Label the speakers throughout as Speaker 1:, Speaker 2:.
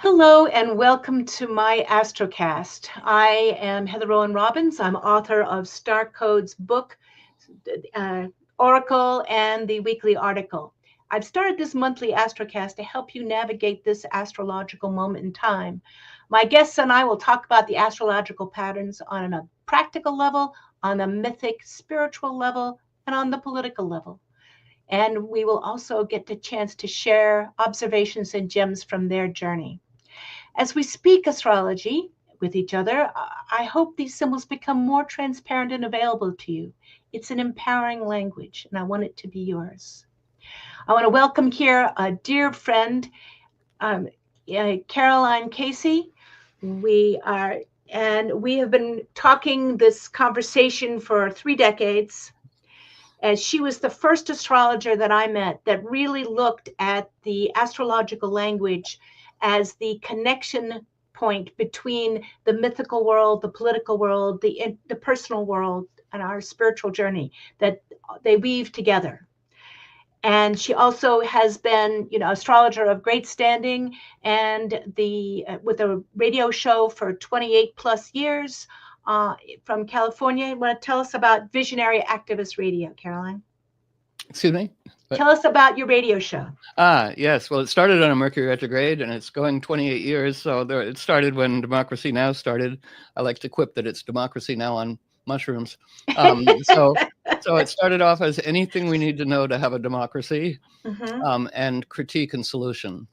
Speaker 1: Hello and welcome to my AstroCast. I am Heather Roan.Robbins. I'm author of Starcodes book, uh, Oracle, and the weekly article. I've started this monthly AstroCast to help you navigate this astrological moment in time. My guests and I will talk about the astrological patterns on a practical level, on a mythic spiritual level, and on the political level. And we will also get the chance to share observations and gems from their journey. As we speak astrology with each other, I hope these symbols become more transparent and available to you. It's an empowering language, and I want it to be yours. I want to welcome here a dear friend, um, Caroline Casey. We have been talking this conversation for 3 decades. As she was the first astrologer that I met that really looked at the astrological language as the connection point between the mythical world, the political world, the personal world, and our spiritual journey, that they weave together. And she also has been, astrologer of great standing, and with a radio show for 28 plus years from California. You want to tell us about Visionary Activist Radio, Caroline?
Speaker 2: Excuse me?
Speaker 1: Tell us about your radio show.
Speaker 2: Yes. Well, it started on a Mercury retrograde, and it's going 28 years. So it started when Democracy Now! Started. I like to quip that it's Democracy Now! On mushrooms. So it started off as anything we need to know to have a democracy, and critique and solution.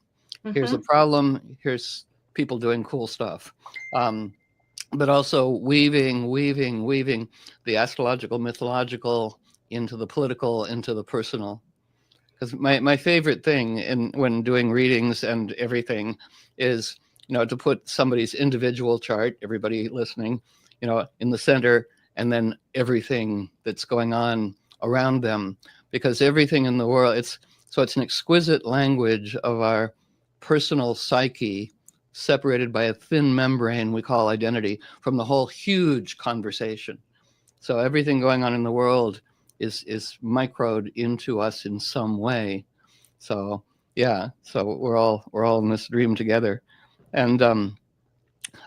Speaker 2: Here's a problem. Here's people doing cool stuff. But also weaving the astrological, mythological into the political, into the personal. Because my favorite thing when doing readings and everything is, to put somebody's individual chart, everybody listening, in the center, and then everything that's going on around them. Because everything in the world, it's an exquisite language of our personal psyche, separated by a thin membrane we call identity from the whole huge conversation. So everything going on in the world is microed into us in some way. So we're all in this dream together. And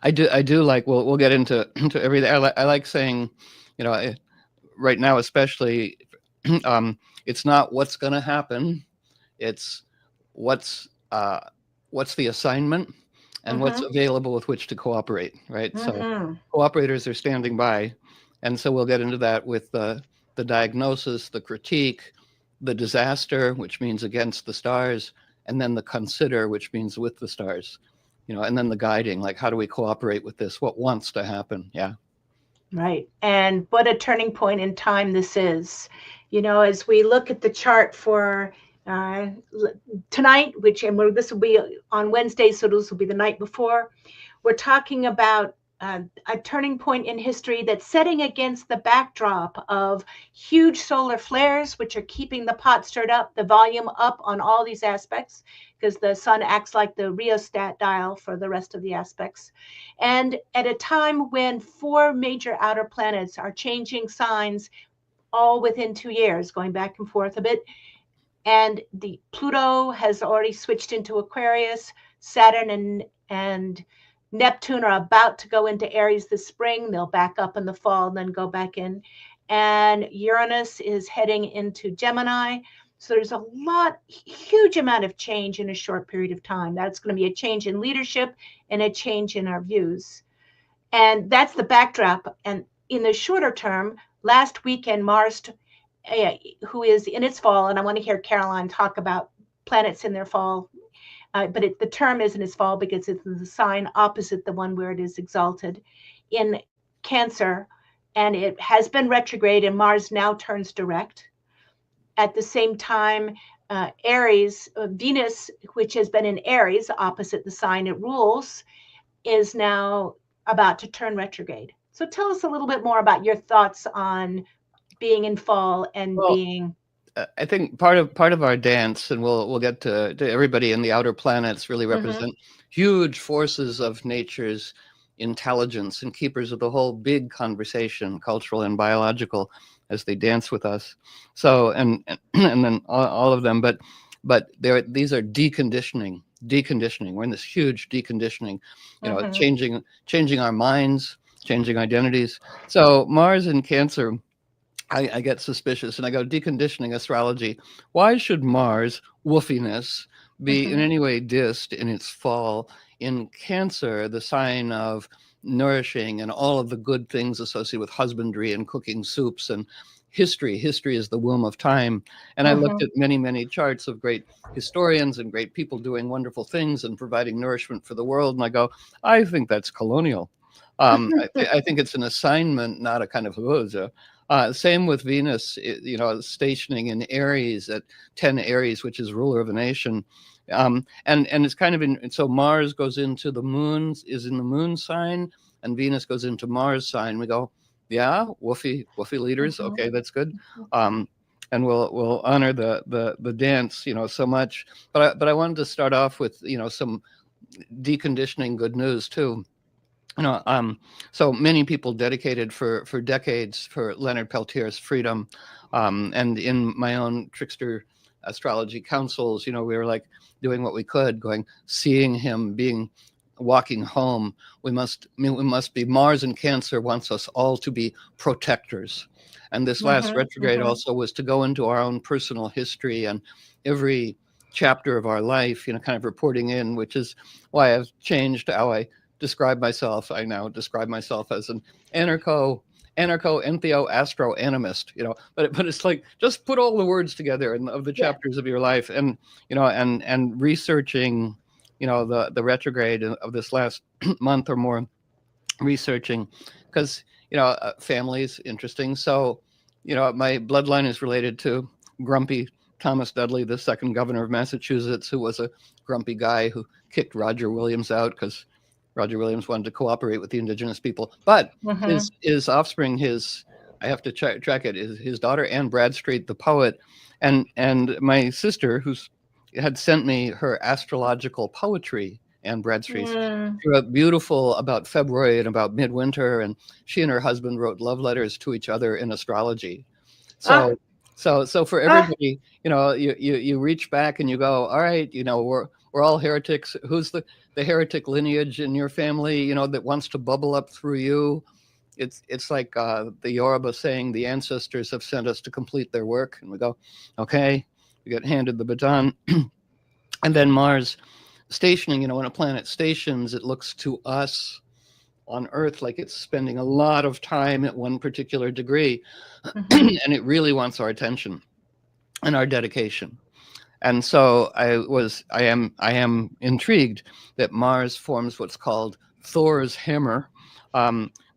Speaker 2: I do like, we'll get into everything. I like saying, right now especially, it's not what's going to happen, it's what's the assignment and what's available with which to cooperate, right? So cooperators are standing by, and so we'll get into that with the diagnosis, the critique, the disaster, which means against the stars, and then the consider, which means with the stars, and then the guiding, like how do we cooperate with this? What wants to happen? Yeah.
Speaker 1: Right. And what a turning point in time this is. As we look at the chart for tonight, this will be on Wednesday, so this will be the night before, we're talking about a turning point in history that's setting against the backdrop of huge solar flares, which are keeping the pot stirred up, the volume up on all these aspects, because the sun acts like the rheostat dial for the rest of the aspects. And at a time when 4 major outer planets are changing signs all within 2 years, going back and forth a bit, and the Pluto has already switched into Aquarius, Saturn and Neptune are about to go into Aries this spring. They'll back up in the fall and then go back in. And Uranus is heading into Gemini. So there's a huge amount of change in a short period of time. That's going to be a change in leadership and a change in our views. And that's the backdrop. And in the shorter term, last weekend, Mars, who is in its fall, and I want to hear Caroline talk about planets in their fall, but the term is in its fall because it's the sign opposite the one where it is exalted in Cancer, and it has been retrograde, and Mars now turns direct. At the same time, Aries, Venus, which has been in Aries, opposite the sign it rules, is now about to turn retrograde. So tell us a little bit more about your thoughts on being in fall and being...
Speaker 2: I think part of our dance, and we'll get to everybody in the outer planets, really represent huge forces of nature's intelligence and keepers of the whole big conversation, cultural and biological, as they dance with us. So and then all of them, but these are deconditioning deconditioning. We're in this huge deconditioning,
Speaker 1: Mm-hmm.
Speaker 2: changing our minds, changing identities. So Mars in Cancer, I get suspicious and I go, deconditioning astrology. Why should Mars, woofiness, be in
Speaker 1: Mm-hmm.
Speaker 2: any way dissed in its fall in Cancer, the sign of nourishing and all of the good things associated with husbandry and cooking soups and history? History is the womb of time. And I looked
Speaker 1: Mm-hmm.
Speaker 2: at many, many charts of great historians and great people doing wonderful things and providing nourishment for the world. And I go, I think that's colonial. I think it's an assignment, not a kind of same with Venus, stationing in Aries at 10 Aries, which is ruler of a nation. And it's kind of so Mars goes into the moon, is in the moon sign, and Venus goes into Mars sign. We go, yeah, woofy leaders.
Speaker 1: Mm-hmm.
Speaker 2: Okay, that's good. And we'll honor the dance, so much. But I wanted to start off with, some deconditioning good news too. So many people dedicated for decades for Leonard Peltier's freedom, and in my own trickster astrology councils, we were like doing what we could, seeing him walking home. We must be. Mars in Cancer wants us all to be protectors, and this last retrograde
Speaker 1: Mm-hmm.
Speaker 2: also was to go into our own personal history and every chapter of our life, kind of reporting in, which is why I've changed how I describe myself. I now describe myself as an entheo astro animist, but it's like, just put all the words together of the
Speaker 1: Yeah.
Speaker 2: chapters of your life, and and researching, the retrograde of this last month or more, researching, because family is interesting. So my bloodline is related to grumpy Thomas Dudley, the second governor of Massachusetts, who was a grumpy guy who kicked Roger Williams out because Roger Williams wanted to cooperate with the indigenous people. But
Speaker 1: Mm-hmm.
Speaker 2: his offspring, I have to track it, is his daughter Anne Bradstreet, the poet, and my sister, who's had sent me her astrological poetry, Anne Bradstreet's.
Speaker 1: Mm.
Speaker 2: She wrote beautiful about February and about midwinter, and she and her husband wrote love letters to each other in astrology.
Speaker 1: Ah,
Speaker 2: So, so for
Speaker 1: ah.
Speaker 2: everybody, you reach back and you go, all right, we're all heretics. Who's the heretic lineage in your family, that wants to bubble up through you? It's like the Yoruba saying, the ancestors have sent us to complete their work, and we go, okay, we get handed the baton. And then Mars stationing, when a planet stations, it looks to us on Earth like it's spending a lot of time at one particular degree,
Speaker 1: Mm-hmm.
Speaker 2: and it really wants our attention and our dedication. And so I am intrigued that Mars forms what's called Thor's hammer,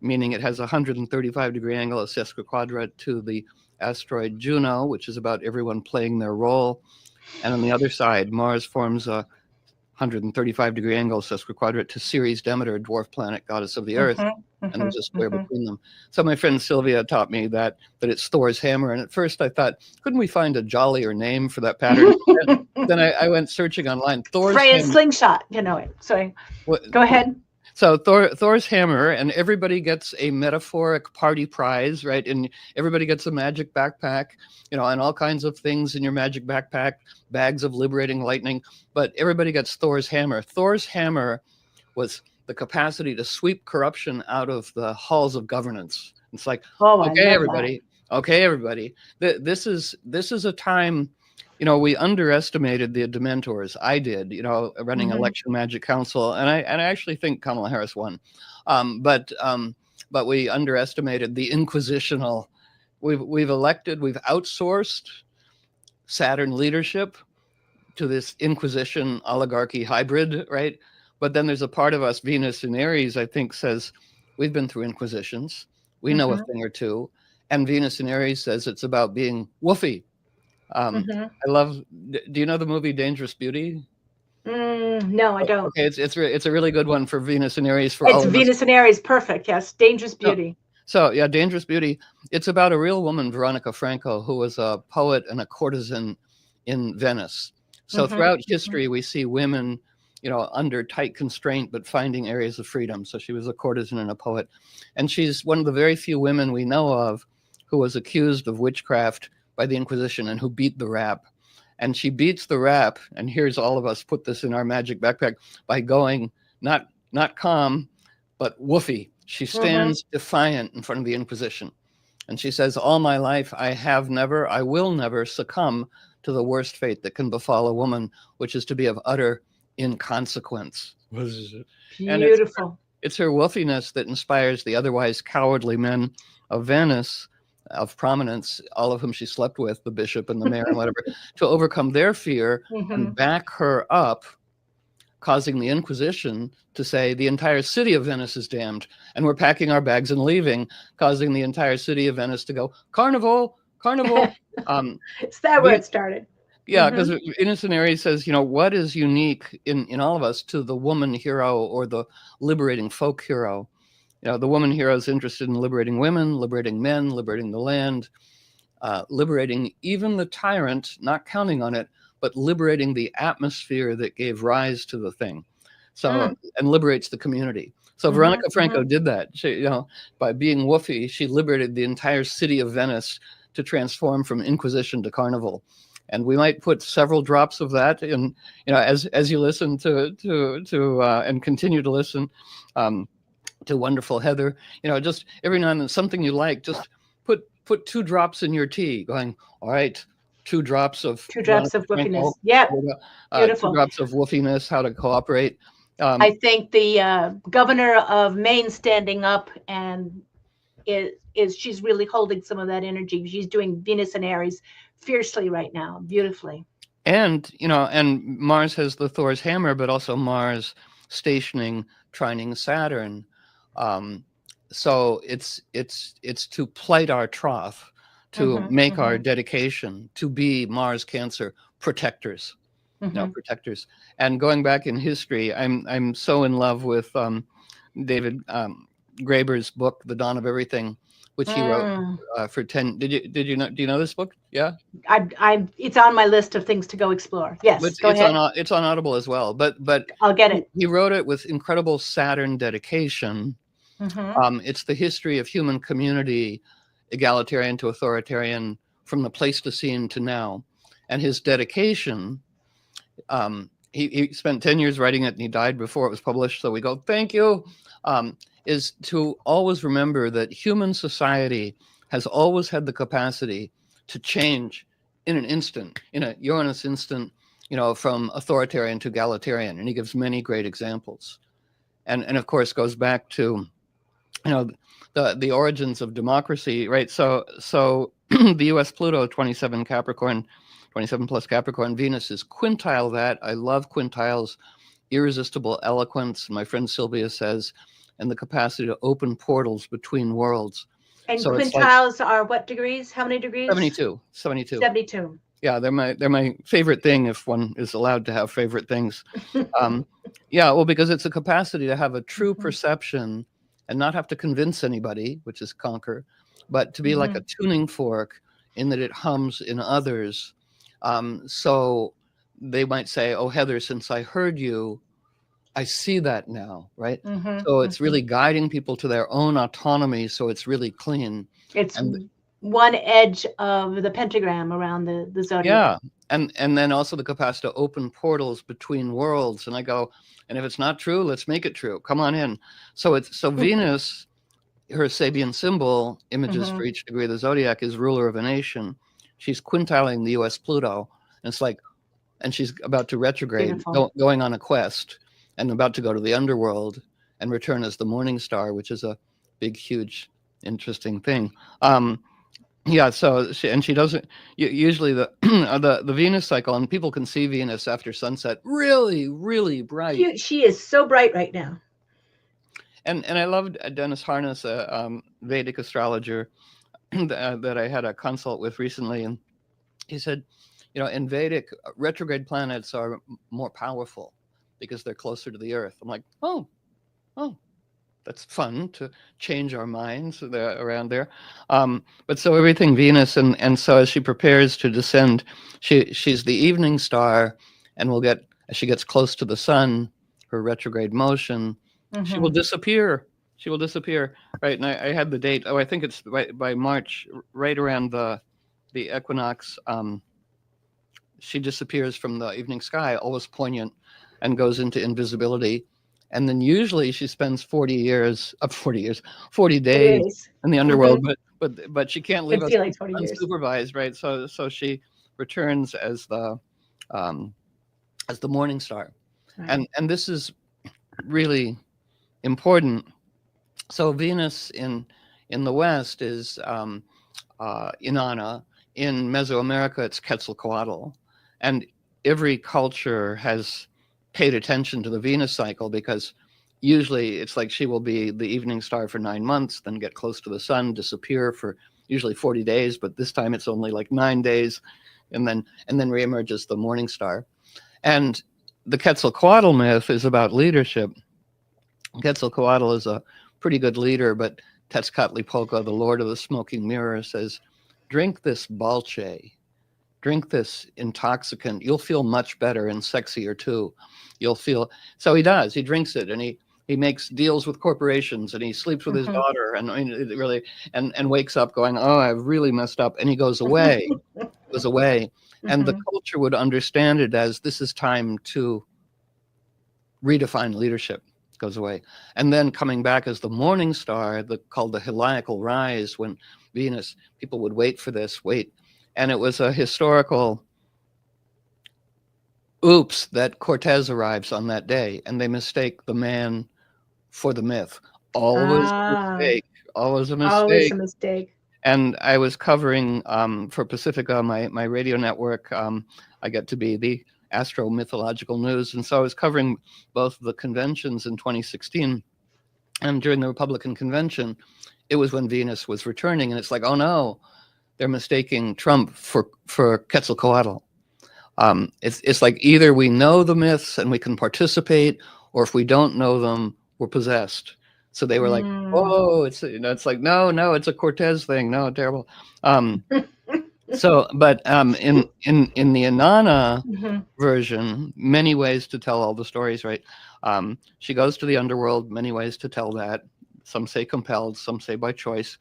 Speaker 2: meaning it has a 135-degree angle of sesquiquadrat to the asteroid Juno, which is about everyone playing their role. And on the other side, Mars forms a 135-degree angle sesquiquadrat to Ceres Demeter, dwarf planet, goddess of the earth,
Speaker 1: Mm-hmm.
Speaker 2: and there's a
Speaker 1: Mm-hmm.
Speaker 2: square
Speaker 1: Mm-hmm.
Speaker 2: between them. So my friend Sylvia taught me that it's Thor's hammer, and at first I thought, couldn't we find a jollier name for that pattern? Then I went searching online. Thor's
Speaker 1: Freya's
Speaker 2: hammer.
Speaker 1: slingshot, it. Sorry. Go ahead.
Speaker 2: So Thor's hammer, and everybody gets a metaphoric party prize, right? And everybody gets a magic backpack, and all kinds of things in your magic backpack, bags of liberating lightning. But everybody gets Thor's hammer. Thor's hammer was the capacity to sweep corruption out of the halls of governance. It's like,
Speaker 1: Oh, I
Speaker 2: okay,
Speaker 1: love that.
Speaker 2: everybody, this is a time. We underestimated the Dementors. I did, running
Speaker 1: Mm-hmm.
Speaker 2: Election Magic Council, and I actually think Kamala Harris won, but we underestimated the inquisitional. We've outsourced Saturn leadership to this Inquisition oligarchy hybrid, right? But then there's a part of us, Venus in Aries, I think, says we've been through Inquisitions, we know a
Speaker 1: Mm-hmm.
Speaker 2: thing or two, and Venus in Aries says it's about being woofy.
Speaker 1: Mm-hmm.
Speaker 2: I love. Do you know the movie Dangerous Beauty?
Speaker 1: No, I don't.
Speaker 2: Okay, it's a really good one for Venus and Aries for
Speaker 1: It's
Speaker 2: all of us.
Speaker 1: Venus and Aries. Perfect. Yes. Dangerous
Speaker 2: So,
Speaker 1: Beauty.
Speaker 2: so yeah, Dangerous Beauty. It's about a real woman, Veronica Franco, who was a poet and a courtesan in Venice. So
Speaker 1: Mm-hmm.
Speaker 2: throughout
Speaker 1: Mm-hmm.
Speaker 2: history, we see women, under tight constraint, but finding areas of freedom. So she was a courtesan and a poet, and she's one of the very few women we know of who was accused of witchcraft by the Inquisition and who beat the rap. And she beats the rap, and here's all of us put this in our magic backpack by going not calm, but woofy. She
Speaker 1: Mm-hmm.
Speaker 2: stands defiant in front of the Inquisition. And she says, all my life, I will never succumb to the worst fate that can befall a woman, which is to be of utter inconsequence. And
Speaker 1: Beautiful.
Speaker 2: it's her woofiness that inspires the otherwise cowardly men of Venice, of prominence, all of whom she slept with, the bishop and the mayor and whatever, to overcome their fear
Speaker 1: Mm-hmm.
Speaker 2: and back her up, causing the Inquisition to say the entire city of Venice is damned, and we're packing our bags and leaving, causing the entire city of Venice to go, carnival, carnival.
Speaker 1: Is that where
Speaker 2: The,
Speaker 1: it started?
Speaker 2: yeah,
Speaker 1: Mm-hmm.
Speaker 2: because Innocent Aries says, what is unique in all of us to the woman hero or the liberating folk hero? The woman hero is interested in liberating women, liberating men, liberating the land, liberating even the tyrant, not counting on it, but liberating the atmosphere that gave rise to the thing. So,
Speaker 1: Mm.
Speaker 2: and liberates the community. So
Speaker 1: Mm-hmm.
Speaker 2: Veronica
Speaker 1: Mm-hmm.
Speaker 2: Franco did that. She, by being woofy, she liberated the entire city of Venice to transform from Inquisition to Carnival. And we might put several drops of that in, as you listen to and continue to listen to wonderful Heather. Just every now and then something you like, just put 2 drops in your tea, going, all right, 2 drops of
Speaker 1: 2 drops
Speaker 2: Veronica
Speaker 1: of woofiness.
Speaker 2: Franco,
Speaker 1: Yep.
Speaker 2: 2
Speaker 1: Beautiful.
Speaker 2: drops of woofiness, how to cooperate.
Speaker 1: I think the governor of Maine standing up and is she's really holding some of that energy. She's doing Venus and Aries fiercely right now, beautifully.
Speaker 2: And Mars has the Thor's hammer, but also Mars stationing, trining Saturn. Um, so it's to plight our trough, to
Speaker 1: Mm-hmm.
Speaker 2: make our
Speaker 1: Mm-hmm.
Speaker 2: dedication, to be Mars Cancer protectors.
Speaker 1: Mm-hmm.
Speaker 2: Protectors. And going back in history, I'm so in love with David Graeber's book, The Dawn of Everything, which he wrote
Speaker 1: Mm.
Speaker 2: for 10. Did you know? Do you know this book? Yeah.
Speaker 1: It's on my list of things to go explore. Yes,
Speaker 2: It's
Speaker 1: go
Speaker 2: it's
Speaker 1: ahead.
Speaker 2: on it's on Audible as well. But
Speaker 1: I'll get
Speaker 2: he
Speaker 1: it.
Speaker 2: he wrote it with incredible Saturn dedication.
Speaker 1: Mm-hmm.
Speaker 2: It's the history of human community, egalitarian to authoritarian, from the Pleistocene to now, and his dedication. He spent 10 years writing it, and he died before it was published. So we go, thank you. Is to always remember that human society has always had the capacity to change in an instant, in a Uranus instant, from authoritarian to egalitarian. And he gives many great examples. And of course goes back to, you know, the origins of democracy, right? So the US Pluto 27 Capricorn, 27 plus Capricorn, Venus is quintile that. I love quintiles, irresistible eloquence. My friend Sylvia says, and the capacity to open portals between worlds.
Speaker 1: And
Speaker 2: So it's like
Speaker 1: quintiles are what degrees? How many degrees?
Speaker 2: 72, 72.
Speaker 1: 72.
Speaker 2: Yeah, they're my favorite thing if one is allowed to have favorite things. Yeah, well, because it's a capacity to have a true
Speaker 1: Mm-hmm.
Speaker 2: perception and not have to convince anybody, which is conquer, but to be like
Speaker 1: Mm-hmm.
Speaker 2: a tuning fork in that it hums in others. So they might say, "Oh, Heather, since I heard you, I see that now," right?
Speaker 1: Mm-hmm.
Speaker 2: So it's
Speaker 1: Mm-hmm.
Speaker 2: really guiding people to their own autonomy, so it's really clean.
Speaker 1: It's
Speaker 2: And
Speaker 1: one edge of the pentagram around the zodiac.
Speaker 2: yeah, and then also the capacity to open portals between worlds. And I go, and if it's not true, let's make it true. Come on in. So Venus, her Sabian symbol, images
Speaker 1: Mm-hmm.
Speaker 2: for each degree of the zodiac, is ruler of a nation. She's quintiling the U.S. Pluto, and it's like, and she's about to retrograde,
Speaker 1: Beautiful.
Speaker 2: going on a quest, and about to go to the underworld and return as the Morning Star, which is a big, huge, interesting thing. Yeah, so she doesn't usually the the Venus cycle, and people can see Venus after sunset, really, really bright.
Speaker 1: She is so bright right now.
Speaker 2: And I loved Dennis Harness, a Vedic astrologer that I had a consult with recently, and he said, in Vedic, retrograde planets are more powerful because they're closer to the Earth. I'm like, oh, that's fun to change our minds around there. But so everything Venus, and so as she prepares to descend, she's the evening star, and will get, as she gets close to the sun, her retrograde motion, she will
Speaker 1: Mm-hmm.
Speaker 2: disappear. She will disappear, right? And I had the date. Oh, I think it's by March, right around the equinox. she disappears from the evening sky, always poignant, and goes into invisibility. And then usually she spends 40
Speaker 1: It
Speaker 2: days
Speaker 1: is.
Speaker 2: in the
Speaker 1: Mm-hmm.
Speaker 2: underworld, but she can't leave
Speaker 1: Could
Speaker 2: us
Speaker 1: feel like 20 years.
Speaker 2: unsupervised, right? So she returns um, as the morning star,
Speaker 1: Right.
Speaker 2: and this is really important. So Venus in the West is Inanna. In Mesoamerica, it's Quetzalcoatl, and every culture has paid attention to the Venus cycle because usually it's like she will be the evening star for 9 months, then get close to the sun, disappear for usually 40 days, but this time it's only like 9 days, and then reemerge as the morning star. And the Quetzalcoatl myth is about leadership. Quetzalcoatl is a pretty good leader, but Tezcatlipoca, the Lord of the Smoking Mirror, says, "Drink this balche, drink this intoxicant. You'll feel much better and sexier too. You'll feel." So he does. He drinks it, and he makes deals with corporations, and he sleeps with his
Speaker 1: Mm-hmm.
Speaker 2: daughter, and I mean, it really, and wakes up going, "Oh, I've really messed up," and he goes away. Goes away, and the
Speaker 1: Mm-hmm.
Speaker 2: culture would understand it as this is time to redefine leadership. Goes away, and then coming back as the morning star, called the heliacal rise, when Venus, people would wait for this, wait, and it was a historical oops that Cortez arrives on that day, and they mistake the man for the myth. Always a
Speaker 1: Ah,
Speaker 2: mistake. Always a
Speaker 1: always
Speaker 2: mistake.
Speaker 1: a mistake.
Speaker 2: And I was covering for Pacifica, my radio network. I get to be the astro mythological news, and so I was covering both the conventions in 2016 and during the Republican convention. It was when Venus was returning, and it's like, oh no, they're mistaking Trump for Quetzalcoatl. It's like either we know the myths and we can participate, or if we don't know them, we're possessed. So they were like,
Speaker 1: Mm.
Speaker 2: "Oh, it's like no, it's a Cortez thing. No, terrible." Um, but in the Inanna
Speaker 1: Mm-hmm.
Speaker 2: version, many ways to tell all the stories, right? She goes to the underworld, many ways to tell that. Some say compelled, some say by choice,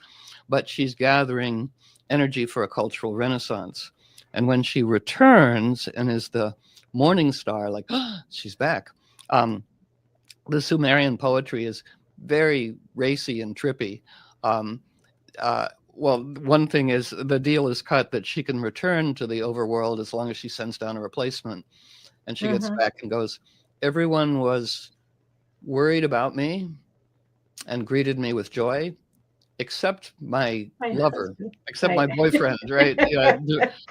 Speaker 2: but she's gathering energy for a cultural renaissance. And when she returns and is the morning star, like, oh, she's back. Um, the Sumerian poetry is very racy and trippy. Um, well, one thing is the deal is cut that she can return to the overworld as long as she sends down a replacement. And she gets
Speaker 1: Mm-hmm.
Speaker 2: back and goes, everyone was worried about me and greeted me with joy, except my
Speaker 1: My
Speaker 2: lover,
Speaker 1: husband.
Speaker 2: except
Speaker 1: Right.
Speaker 2: my boyfriend, right? Yeah,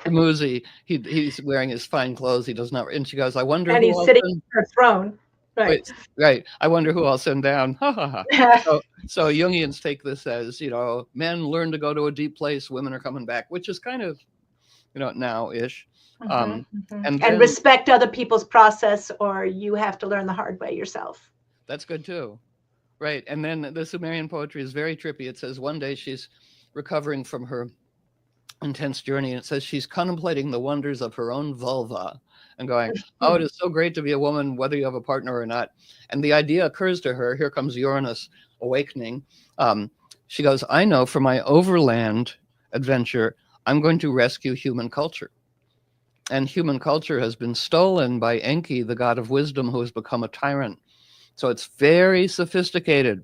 Speaker 2: Dumuzi, he's wearing his fine clothes. He does not, and she goes, I wonder
Speaker 1: And
Speaker 2: who
Speaker 1: he's
Speaker 2: I'll
Speaker 1: sitting
Speaker 2: send.
Speaker 1: on her throne. Right.
Speaker 2: Wait, right. I wonder who I'll send down. Ha ha ha. So Jungians take this as, men learn to go to a deep place, women are coming back, which is kind of, now-ish.
Speaker 1: Mm-hmm.
Speaker 2: Um,
Speaker 1: Mm-hmm.
Speaker 2: and
Speaker 1: And
Speaker 2: then
Speaker 1: respect other people's process, or you have to learn the hard way yourself.
Speaker 2: that's good too. Right. And then the Sumerian poetry is very trippy. It says one day she's recovering from her intense journey, and it says she's contemplating the wonders of her own vulva and going, oh, it is so great to be a woman, whether you have a partner or not. And the idea occurs to her. Here comes Uranus awakening. She goes, I know for my overland adventure, I'm going to rescue human culture. And human culture has been stolen by Enki, the god of wisdom, who has become a tyrant. So it's very sophisticated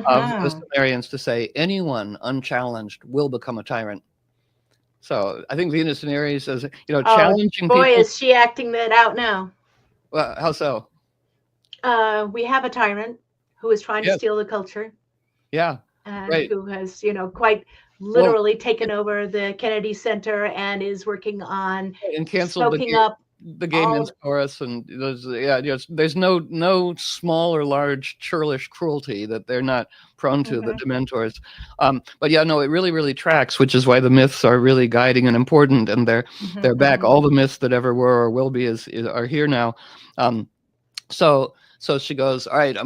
Speaker 2: of the
Speaker 1: Mm-hmm.
Speaker 2: Sumerians to say anyone unchallenged will become a tyrant. So I think Venus and Aries says,
Speaker 1: Oh
Speaker 2: challenging
Speaker 1: boy,
Speaker 2: people.
Speaker 1: is she acting that out now.
Speaker 2: Well, how so?
Speaker 1: We have a tyrant who is trying to
Speaker 2: Yes.
Speaker 1: steal the culture
Speaker 2: Yeah.
Speaker 1: and
Speaker 2: Right.
Speaker 1: who has, quite
Speaker 2: Well,
Speaker 1: literally taken over the Kennedy Center and is working on
Speaker 2: and canceled
Speaker 1: soaking up
Speaker 2: the gay
Speaker 1: all.
Speaker 2: men's chorus, and there's no small or large churlish cruelty that they're not prone to, the
Speaker 1: Mhm,
Speaker 2: Dementors. But yeah, no, it really, really tracks, which is why the myths are really guiding and important, and they're
Speaker 1: mhm,
Speaker 2: back.
Speaker 1: mhm.
Speaker 2: All the myths that ever were or will be are here now. Um, so she goes, all right.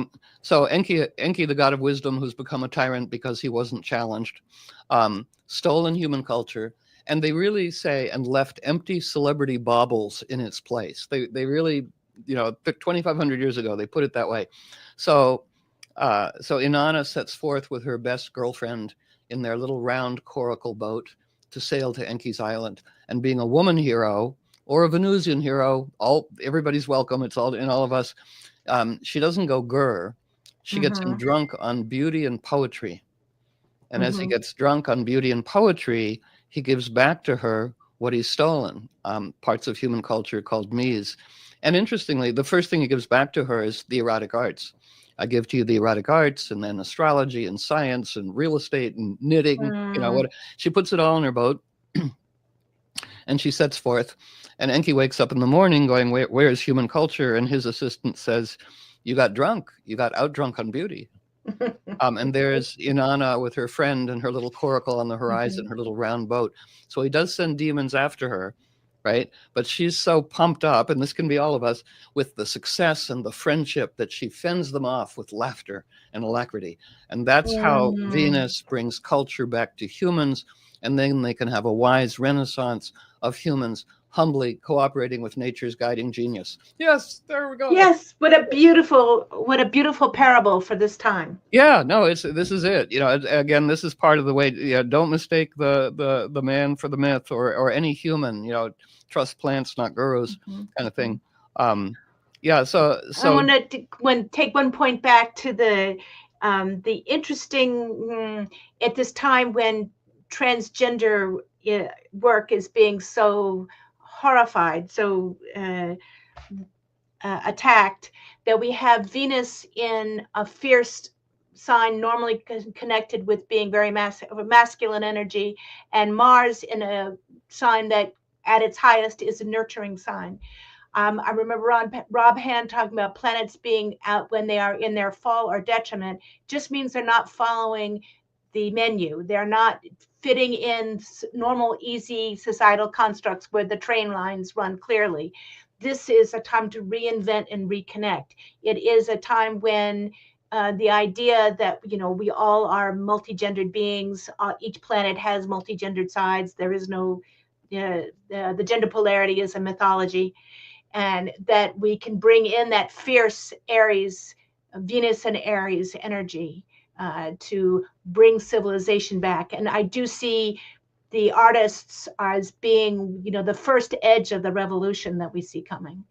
Speaker 2: So Enki, the god of wisdom, who's become a tyrant because he wasn't challenged, stolen human culture, and they really say, and left empty celebrity baubles in its place. They really, 2,500 years ago, they put it that way. So Inanna sets forth with her best girlfriend in their little round coracle boat to sail to Enki's island, and being a woman hero, or a Venusian hero, everybody's welcome. It's all in all of us. She doesn't go grr. She gets him
Speaker 1: Mm-hmm.
Speaker 2: drunk on beauty and poetry. And as he
Speaker 1: Mm-hmm.
Speaker 2: gets drunk on beauty and poetry, he gives back to her what he's stolen, parts of human culture called me's. And interestingly, the first thing he gives back to her is the erotic arts. I give to you the erotic arts, and then astrology and science and real estate and knitting.
Speaker 1: Mm.
Speaker 2: What she puts it all in her boat, and she sets forth. And Enki wakes up in the morning going, where's human culture? And his assistant says, you got drunk. You got out drunk on beauty. And there's Inanna with her friend and her little coracle on the horizon,
Speaker 1: Mm-hmm.
Speaker 2: her little round boat. So he does send demons after her, right? But she's so pumped up, and this can be all of us, with the success and the friendship that she fends them off with laughter and alacrity. And that's how
Speaker 1: Mm.
Speaker 2: Venus brings culture back to humans, and then they can have a wise renaissance of humans humbly cooperating with nature's guiding genius. Yes, there we go.
Speaker 1: Yes, what a beautiful parable for this time.
Speaker 2: Yeah, no, this is it. Again, this is part of the way. Don't mistake the man for the myth, or any human. Trust plants, not gurus,
Speaker 1: Mm-hmm.
Speaker 2: kind of
Speaker 1: Mm-hmm.
Speaker 2: thing. Yeah. So
Speaker 1: I
Speaker 2: so
Speaker 1: want to take one point back to the interesting at this time when transgender work is being so horrified, so attacked, that we have Venus in a fierce sign normally connected with being very masculine energy, and Mars in a sign that at its highest is a nurturing sign. I remember Rob Hand talking about planets being out when they are in their fall or detriment, just means they're not following the menu. They're not fitting in normal, easy societal constructs where the train lines run clearly. This is a time to reinvent and reconnect. It is a time when the idea that we all are multi-gendered beings. Each planet has multi-gendered sides. There is no the gender polarity is a mythology, and that we can bring in that fierce Aries, Venus and Aries energy to bring civilization back. And I do see the artists as being, the first edge of the revolution that we see coming.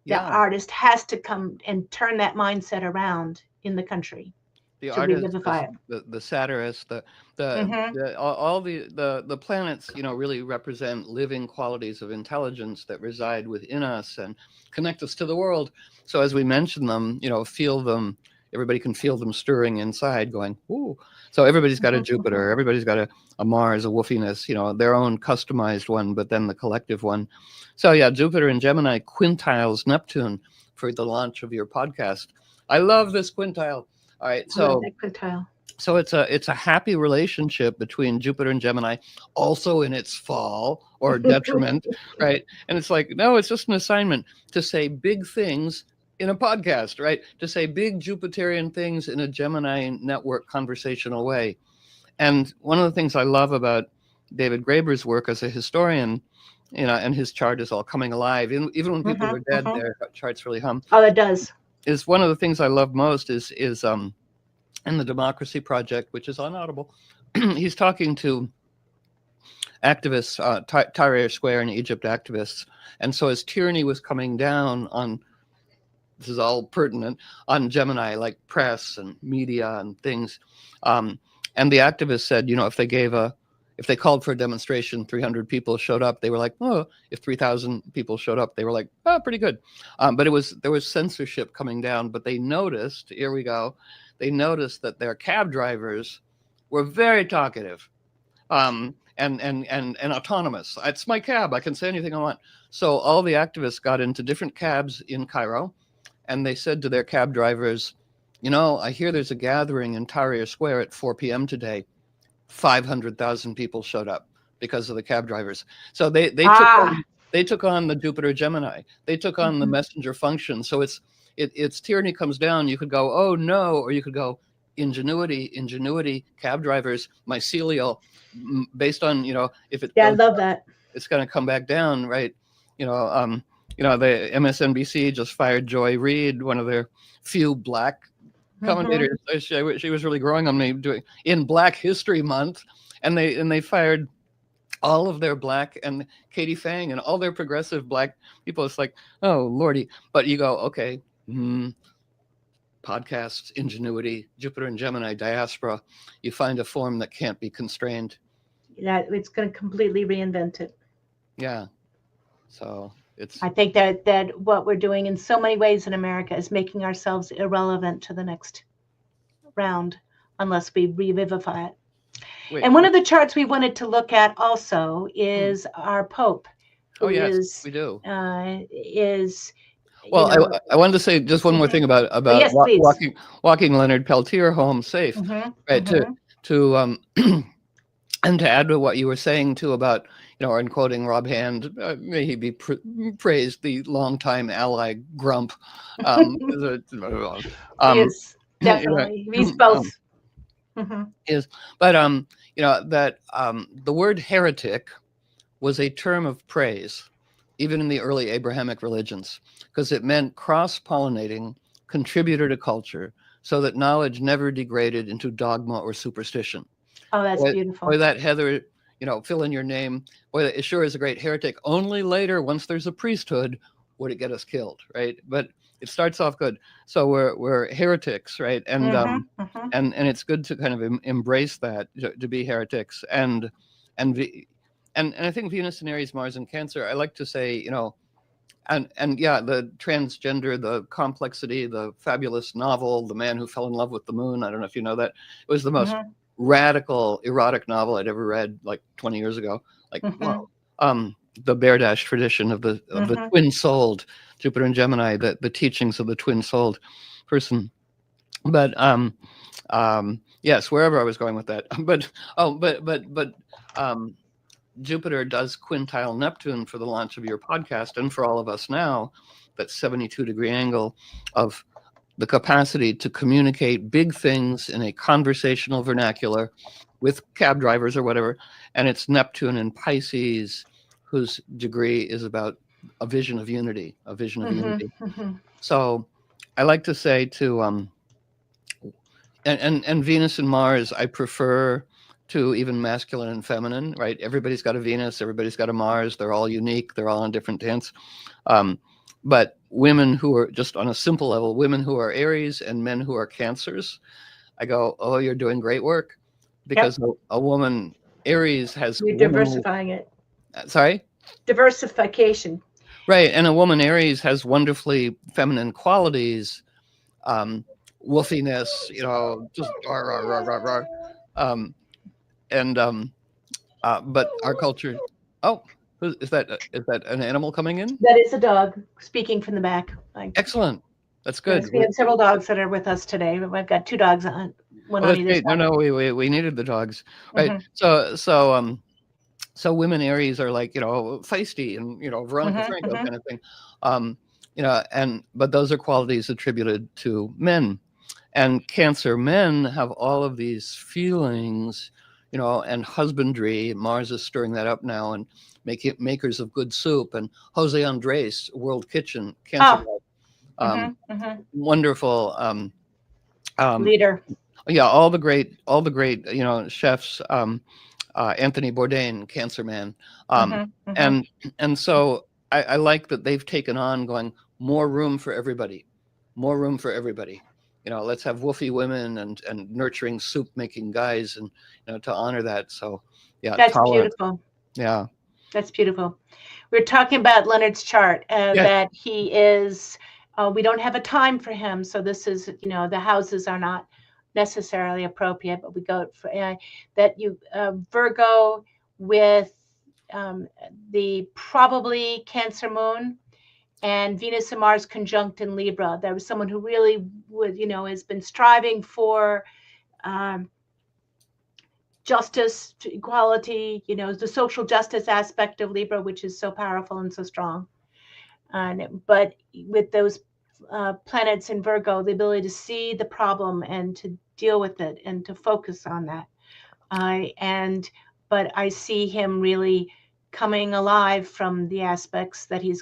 Speaker 1: The
Speaker 2: yeah,
Speaker 1: artist has to come and turn that mindset around in the country
Speaker 2: the
Speaker 1: to
Speaker 2: artist,
Speaker 1: revivify it.
Speaker 2: the satirist,
Speaker 1: Mm-hmm.
Speaker 2: all the planets, really represent living qualities of intelligence that reside within us and connect us to the world. So as we mention them, feel them. Everybody can feel them stirring inside, going, "Ooh!" So everybody's got a
Speaker 1: Mm-hmm.
Speaker 2: Jupiter, everybody's got a Mars, a woofiness, their own customized one, but then the collective one. So yeah, Jupiter and Gemini quintiles Neptune for the launch of your podcast. I love this quintile. All right,
Speaker 1: I love
Speaker 2: so
Speaker 1: that quintile.
Speaker 2: it's a happy relationship between Jupiter and Gemini, also in its fall or detriment, right? And it's like, no, it's just an assignment to say big things in a podcast, right? To say big Jupiterian things in a Gemini network conversational way. And one of the things I love about David Graeber's work as a historian, and his chart is all coming alive. Even when people
Speaker 1: Mm-hmm.
Speaker 2: are dead,
Speaker 1: Mm-hmm.
Speaker 2: their charts really hum.
Speaker 1: Oh, it does.
Speaker 2: Is one of the things I love most is in the Democracy Project, which is on Audible. He's talking to activists, Tahrir Square in Egypt activists. And so as tyranny was coming down on, this is all pertinent, on Gemini, like press and media and things. And the activists said, if they called for a demonstration, 300 people showed up. They were like, oh, if 3,000 people showed up, they were like, oh, pretty good. But there was censorship coming down. But they noticed, here we go, they noticed that their cab drivers were very talkative, and autonomous. It's my cab. I can say anything I want. So all the activists got into different cabs in Cairo, and they said to their cab drivers, I hear there's a gathering in Tahrir Square at 4 p.m. today. 500,000 people showed up because of the cab drivers. So
Speaker 1: Ah.
Speaker 2: they took on the Jupiter Gemini. They took on the
Speaker 1: Mm-hmm.
Speaker 2: messenger function. So it's tyranny comes down. You could go, oh no, or you could go, ingenuity, cab drivers, mycelial, based on, if it
Speaker 1: Yeah, I
Speaker 2: goes
Speaker 1: love
Speaker 2: up,
Speaker 1: that.
Speaker 2: it's going to come back down, right? You know, um, the MSNBC just fired Joy Reid, one of their few black
Speaker 1: Mm-hmm.
Speaker 2: commentators. She was really growing on me doing in Black History Month, and they fired all of their black and Katie Fang and all their progressive black people. It's like, oh Lordy. But you go, okay, podcasts, ingenuity, Jupiter and Gemini, diaspora, you find a form that can't be constrained.
Speaker 1: That it's going to completely reinvent it.
Speaker 2: Yeah. So it's.
Speaker 1: I think that what we're doing in so many ways in America is making ourselves irrelevant to the next round unless we revivify it.
Speaker 2: Wait,
Speaker 1: and one of the charts we wanted to look at also is our Pope, who
Speaker 2: yes, we do.
Speaker 1: Is
Speaker 2: well, I wanted to say just one more thing about
Speaker 1: yes,
Speaker 2: walking Leonard Peltier home safe, right? To and to add to what you were saying too about, and quoting Rob Hand, may he be praised, the longtime ally Grump.
Speaker 1: Yes, definitely. He's both.
Speaker 2: Is, but that the word heretic was a term of praise, even in the early Abrahamic religions, because it meant cross-pollinating contributor to culture, so that knowledge never degraded into dogma or superstition.
Speaker 1: Oh, that's beautiful.
Speaker 2: Boy, that Heather, fill in your name. Boy, it sure is a great heretic. Only later, once there's a priesthood, would it get us killed, right? But it starts off good. So we're heretics, right? And and it's good to kind of embrace that, to be heretics. And I think Venus and Aries, Mars and Cancer, I like to say, and yeah, the transgender, the complexity, the fabulous novel, The Man Who Fell in Love with the Moon. I don't know if you know that. It was the most radical erotic novel I'd ever read, like 20 years ago. Like, wow. The Bear Dash tradition of the twin-souled Jupiter and Gemini, the teachings of the twin-souled person. But yes, wherever I was going with that. But Jupiter does quintile Neptune for the launch of your podcast, and for all of us now, that 72-degree angle of the capacity to communicate big things in a conversational vernacular with cab drivers or whatever. And it's Neptune in Pisces, whose degree is about a vision of unity, unity. So I like to say to, and Venus and Mars, I prefer to even masculine and feminine, right? Everybody's got a Venus, everybody's got a Mars. They're all unique. They're all on different dance. But women who are, just on a simple level, women who are Aries and men who are Cancers, I go, oh, you're doing great work. Because a woman, Aries has...
Speaker 1: You're diversifying it.
Speaker 2: Sorry?
Speaker 1: Diversification.
Speaker 2: Right. And a woman, Aries, has wonderfully feminine qualities, wolfiness, just rah. But our culture... Oh, is that an animal coming in?
Speaker 1: That is a dog speaking from the back.
Speaker 2: Excellent. That's good.
Speaker 1: Yes, we have several dogs that are with us today. I've got two dogs on. One on either side.
Speaker 2: No, we needed the dogs, right? So women Aries are like, feisty and Veronica Franco kind of thing, but those are qualities attributed to men, and Cancer men have all of these feelings, and husbandry. Mars is stirring that up now, and makers of good soup, and Jose Andres, World Kitchen, Cancer. Wonderful
Speaker 1: leader.
Speaker 2: Yeah, all the great chefs. Anthony Bourdain, Cancer man, and so I like that they've taken on going, more room for everybody. Let's have woofy women and nurturing soup making guys, and to honor that. So yeah,
Speaker 1: that's beautiful.
Speaker 2: Yeah,
Speaker 1: that's beautiful. We're talking about Leonard's chart, that he is. We don't have a time for him, so this is, the houses are not necessarily appropriate, but we go for that you Virgo with the probably Cancer moon and Venus and Mars conjunct in Libra. There was someone who really would, has been striving for justice, equality, the social justice aspect of Libra, which is so powerful and so strong. But with those planets in Virgo, the ability to see the problem and to deal with it and to focus on that. But I see him really coming alive from the aspects that he's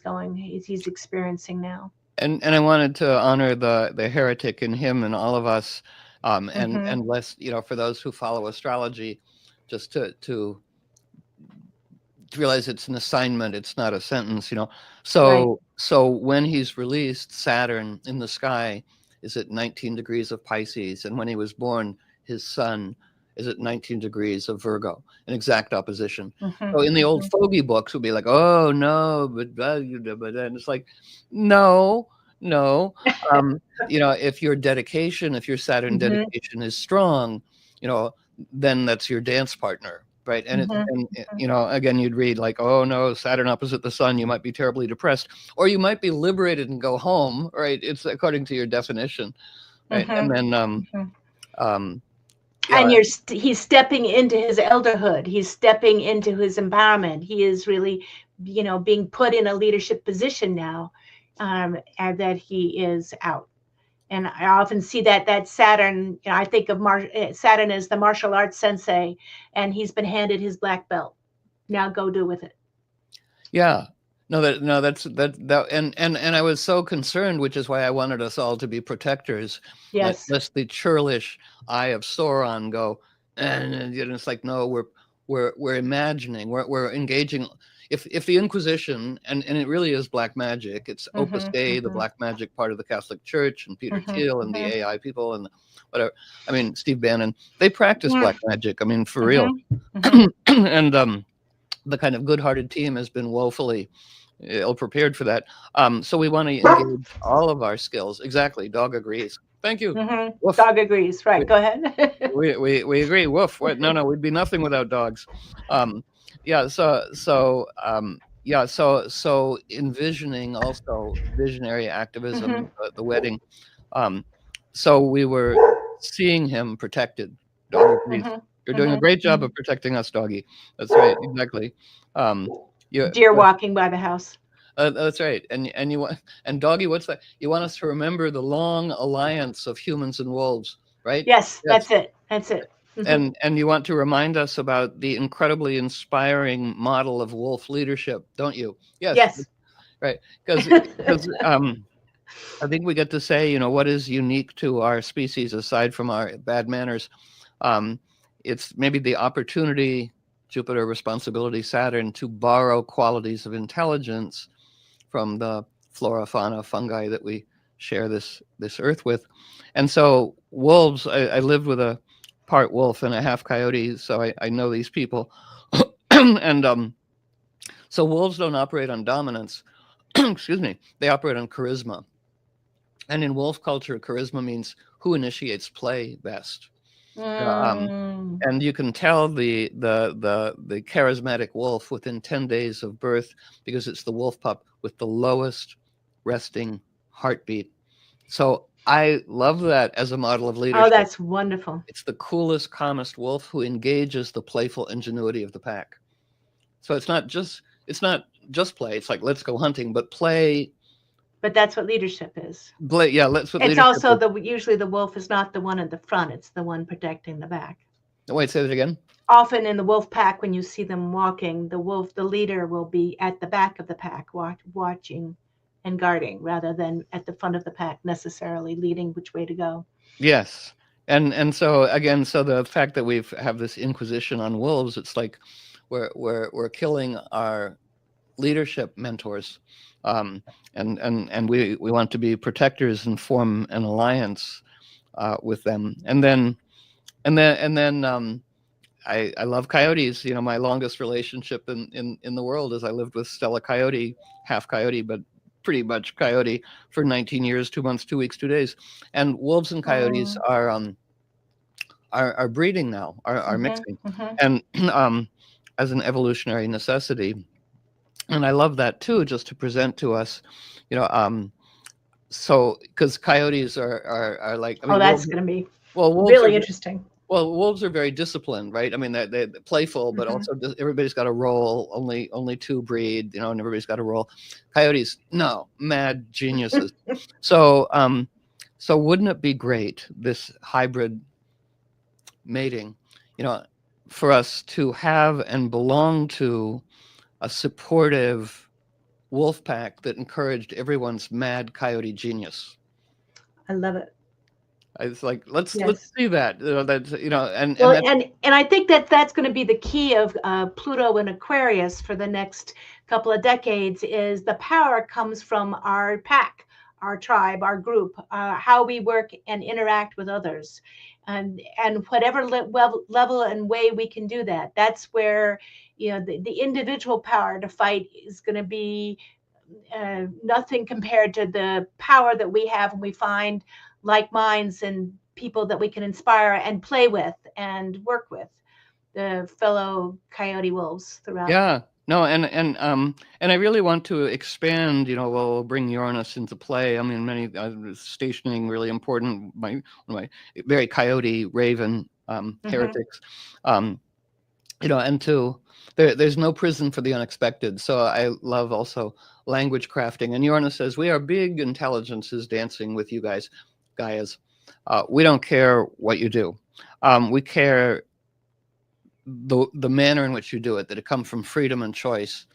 Speaker 1: experiencing now.
Speaker 2: And I wanted to honor the heretic in him and all of us, and less, for those who follow astrology, just to to realize it's an assignment, it's not a sentence,
Speaker 1: Right.
Speaker 2: So when he's released, Saturn in the sky is at 19 degrees of Pisces, and when he was born, his sun is at 19 degrees of Virgo, an exact opposition.
Speaker 1: Mm-hmm,
Speaker 2: So in the old
Speaker 1: mm-hmm,
Speaker 2: fogey books would be like, oh no, but then it's like, no, no. If your dedication, if your Saturn
Speaker 1: mm-hmm,
Speaker 2: dedication is strong, then that's your dance partner, right? And
Speaker 1: mm-hmm,
Speaker 2: again, you'd read like, oh no, Saturn opposite the sun, you might be terribly depressed, or you might be liberated and go home, right? It's according to your definition, right? And
Speaker 1: mm-hmm,
Speaker 2: then
Speaker 1: mm-hmm.
Speaker 2: um yeah
Speaker 1: And he's stepping into his elderhood. He's stepping into his empowerment. He is really, being put in a leadership position now, and that he is out. And I often see that Saturn. I think of Saturn as the martial arts sensei, and he's been handed his black belt. Now go do with it.
Speaker 2: yeah no, that's that and I was so concerned, which is why I wanted us all to be protectors,
Speaker 1: Yes.
Speaker 2: lest the churlish eye of Sauron go, and it's like, no, we're imagining, we're engaging. If the Inquisition, and it really is black magic, it's Opus
Speaker 1: Mm-hmm,
Speaker 2: Dei, the
Speaker 1: mm-hmm,
Speaker 2: black magic part of the Catholic Church, and Peter
Speaker 1: mm-hmm,
Speaker 2: Thiel and the
Speaker 1: mm-hmm,
Speaker 2: AI people and whatever. I mean, Steve Bannon, they practice black magic. I mean, for real.
Speaker 1: mm-hmm, mm-hmm,
Speaker 2: And the kind of good-hearted team has been woefully ill-prepared for that. So we want to engage all of our skills. Exactly. Dog agrees. Thank you.
Speaker 1: mm-hmm.
Speaker 2: Woof.
Speaker 1: Dog agrees. Right. Go ahead.
Speaker 2: We agree. Woof. No, we'd be nothing without dogs. Um, yeah. So envisioning also visionary
Speaker 1: Mm-hmm,
Speaker 2: activism, the wedding. So we were seeing him protected. Dog agrees. You're
Speaker 1: mm-hmm,
Speaker 2: doing a
Speaker 1: mm-hmm,
Speaker 2: great job
Speaker 1: mm-hmm.
Speaker 2: of protecting us, doggy. That's right. Exactly. You,
Speaker 1: Deer walking by the house.
Speaker 2: that's right. And you want, and doggy, what's that? You want us to remember the long alliance of humans and wolves, right?
Speaker 1: Yes,
Speaker 2: Yes.
Speaker 1: that's it. That's it. Mm-hmm.
Speaker 2: And you want to remind us about the incredibly inspiring model of wolf leadership, don't you? Yes.
Speaker 1: Yes.
Speaker 2: Right. Because I think we get to say, what is unique to our species aside from our bad manners. Um, it's maybe the opportunity, Jupiter, responsibility, Saturn, to borrow qualities of intelligence from the flora, fauna, fungi that we share this earth with. And so wolves, I lived with a part wolf and a half coyote, so I know these people. And so wolves don't operate on dominance. Excuse me. They operate on charisma. And in wolf culture, charisma means who initiates play best.
Speaker 1: Mm.
Speaker 2: And you can tell the charismatic wolf within 10 days of birth, because it's the wolf pup with the lowest resting heartbeat. So I love that as a model of
Speaker 1: Oh,
Speaker 2: leadership.
Speaker 1: that's wonderful.
Speaker 2: It's the coolest, calmest wolf who engages the playful ingenuity of the pack. So it's not just play. It's like, let's go hunting, but play.
Speaker 1: But that's what leadership is.
Speaker 2: Yeah, that's what
Speaker 1: It's
Speaker 2: leadership
Speaker 1: also
Speaker 2: is.
Speaker 1: usually the wolf is not the one at the front, it's the one protecting the back.
Speaker 2: Wait, say that again.
Speaker 1: Often in the wolf pack, when you see them walking, the leader will be at the back of the pack, watching and guarding, rather than at the front of the pack necessarily leading which way to go.
Speaker 2: Yes. And so again, so the fact that we have this inquisition on wolves, it's like we're killing our leadership mentors, and we want to be protectors and form an alliance with them. And then I love coyotes. My longest relationship in the world is I lived with Stella Coyote, half coyote, but pretty much coyote, for 19 years, 2 months, 2 weeks, 2 days. And wolves and coyotes are breeding now, are mixing,
Speaker 1: Mm-hmm.
Speaker 2: and as an evolutionary necessity. And I love that too, just to present to us, so because coyotes are like, I
Speaker 1: Oh,
Speaker 2: mean,
Speaker 1: that's going to be
Speaker 2: wolves are
Speaker 1: really interesting.
Speaker 2: well, wolves are very disciplined, right? I mean, they're playful, but
Speaker 1: Mm-hmm.
Speaker 2: also everybody's got a role. Only two breed, and everybody's got a role. Coyotes, no, mad geniuses. So, so wouldn't it be great, this hybrid mating, for us to have and belong to a supportive wolf pack that encouraged everyone's mad coyote genius?
Speaker 1: I love it.
Speaker 2: It's like let's
Speaker 1: Yes.
Speaker 2: see that, that's, and
Speaker 1: Well,
Speaker 2: that's
Speaker 1: and I think that that's going to be the key of Pluto and Aquarius for the next couple of decades. Is the power comes from our pack, our tribe, our group, how we work and interact with others, and whatever level and way we can do that. That's where the individual power to fight is going to be nothing compared to the power that we have when we find like minds and people that we can inspire and play with and work with, the fellow coyote wolves throughout.
Speaker 2: Yeah, no, and I really want to expand. We'll bring Uranus into play. I mean, many stationing really important. One of my very coyote raven
Speaker 1: Mm-hmm.
Speaker 2: heretics. Um, and there's no prison for the unexpected. So I love also language crafting. And Uranus says we are big intelligences dancing with you guys, Gaias. We don't care what you do. We care the manner in which you do it, that it comes from freedom and choice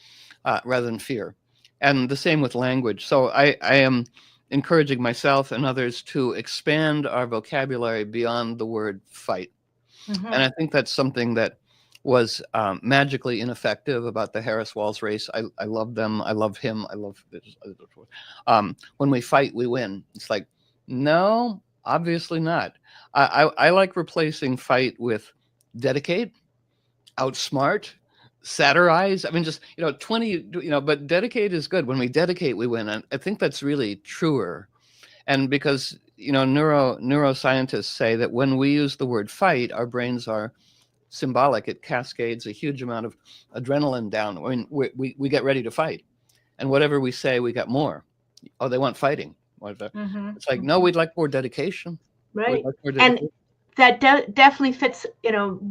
Speaker 2: rather than fear. And the same with language. So I am encouraging myself and others to expand our vocabulary beyond the word fight.
Speaker 1: Mm-hmm.
Speaker 2: And I think that's something that was magically ineffective about the Harris-Walls race. I love them. I love him. I love this. When we fight, we win. It's like, no, obviously not. I like replacing fight with dedicate, outsmart, satirize. I mean, just 20. But dedicate is good. When we dedicate, we win. And I think that's really truer. And because neuroscientists say that when we use the word fight, our brains are symbolic. It cascades a huge amount of adrenaline down. I mean, we get ready to fight, and whatever we say, we get more. Oh, they want fighting.
Speaker 1: Mm-hmm.
Speaker 2: It's like, no,
Speaker 1: Mm-hmm.
Speaker 2: we'd like more dedication. We'd
Speaker 1: Right.
Speaker 2: like more
Speaker 1: And
Speaker 2: dedication.
Speaker 1: that definitely fits.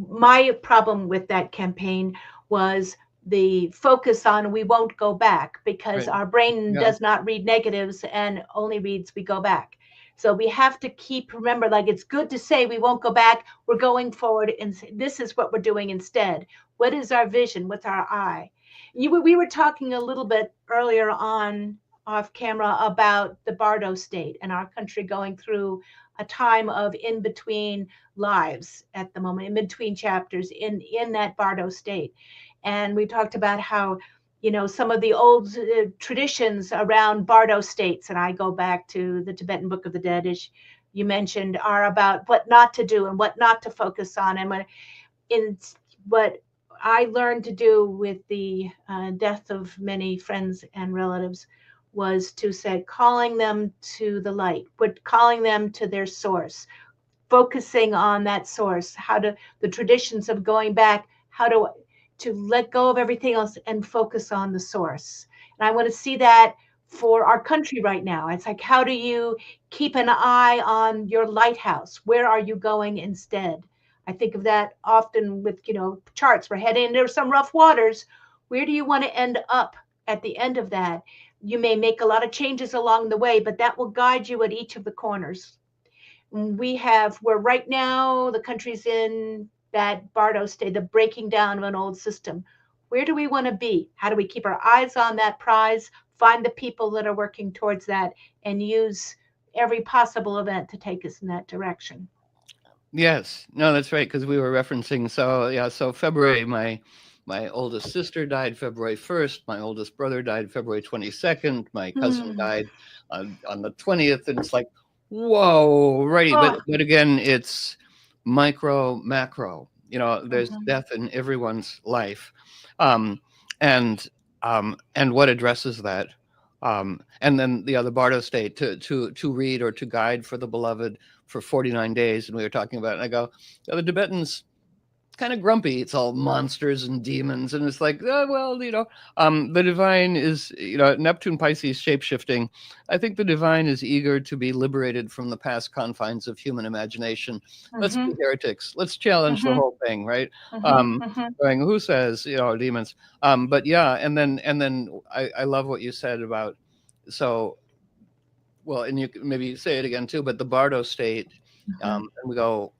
Speaker 1: My problem with that campaign was the focus on we won't go back, because
Speaker 2: Right.
Speaker 1: our brain
Speaker 2: Yeah.
Speaker 1: does not read negatives and only reads we go back. So we have to remember, like, it's good to say we won't go back, we're going forward, and this is what we're doing instead. What is our vision? What's our eye? We were talking a little bit earlier on off camera about the Bardo state and our country going through a time of in between lives at the moment, in between chapters in that Bardo state. And we talked about how some of the old traditions around Bardo states, and I go back to the Tibetan Book of the Dead, as you mentioned, are about what not to do and what not to focus on. And what I learned to do with the death of many friends and relatives was to say, calling them to the light, but calling them to their source, focusing on that source, how to the traditions of going back, how to let go of everything else and focus on the source. And I want to see that for our country right now. It's like, how do you keep an eye on your lighthouse? Where are you going instead? I think of that often with charts. We're heading into some rough waters. Where do you want to end up at the end of that? You may make a lot of changes along the way, but that will guide you at each of the corners. We're right now, the country's in that Bardo state, the breaking down of an old system. Where do we want to be? How do we keep our eyes on that prize, find the people that are working towards that, and use every possible event to take us in that direction?
Speaker 2: Yes. No, that's right. Because we were referencing. So yeah. So February, my oldest sister died February 1st. My oldest brother died February 22nd. My cousin
Speaker 1: Hmm.
Speaker 2: died on the 20th. And it's like, whoa, righty. But
Speaker 1: Oh.
Speaker 2: again, it's micro, macro. There's
Speaker 1: Mhm.
Speaker 2: death in everyone's life, um, and and what addresses that. And then the Bardo state to read or to guide for the beloved for 49 days. And we were talking about it. And I go, the Tibetans kind of grumpy. It's all monsters and demons. And it's like, oh, well, the divine is, Neptune Pisces shapeshifting. I think the divine is eager to be liberated from the past confines of human imagination. Let's be
Speaker 1: Mhm.
Speaker 2: heretics. Let's challenge the
Speaker 1: Mhm.
Speaker 2: whole thing, right?
Speaker 1: Mhm.
Speaker 2: Um,
Speaker 1: Mhm.
Speaker 2: Going, who says, demons? But yeah, and then I love what you said about, so, well, and you maybe say it again too, but the Bardo state,
Speaker 1: Mhm.
Speaker 2: and we go,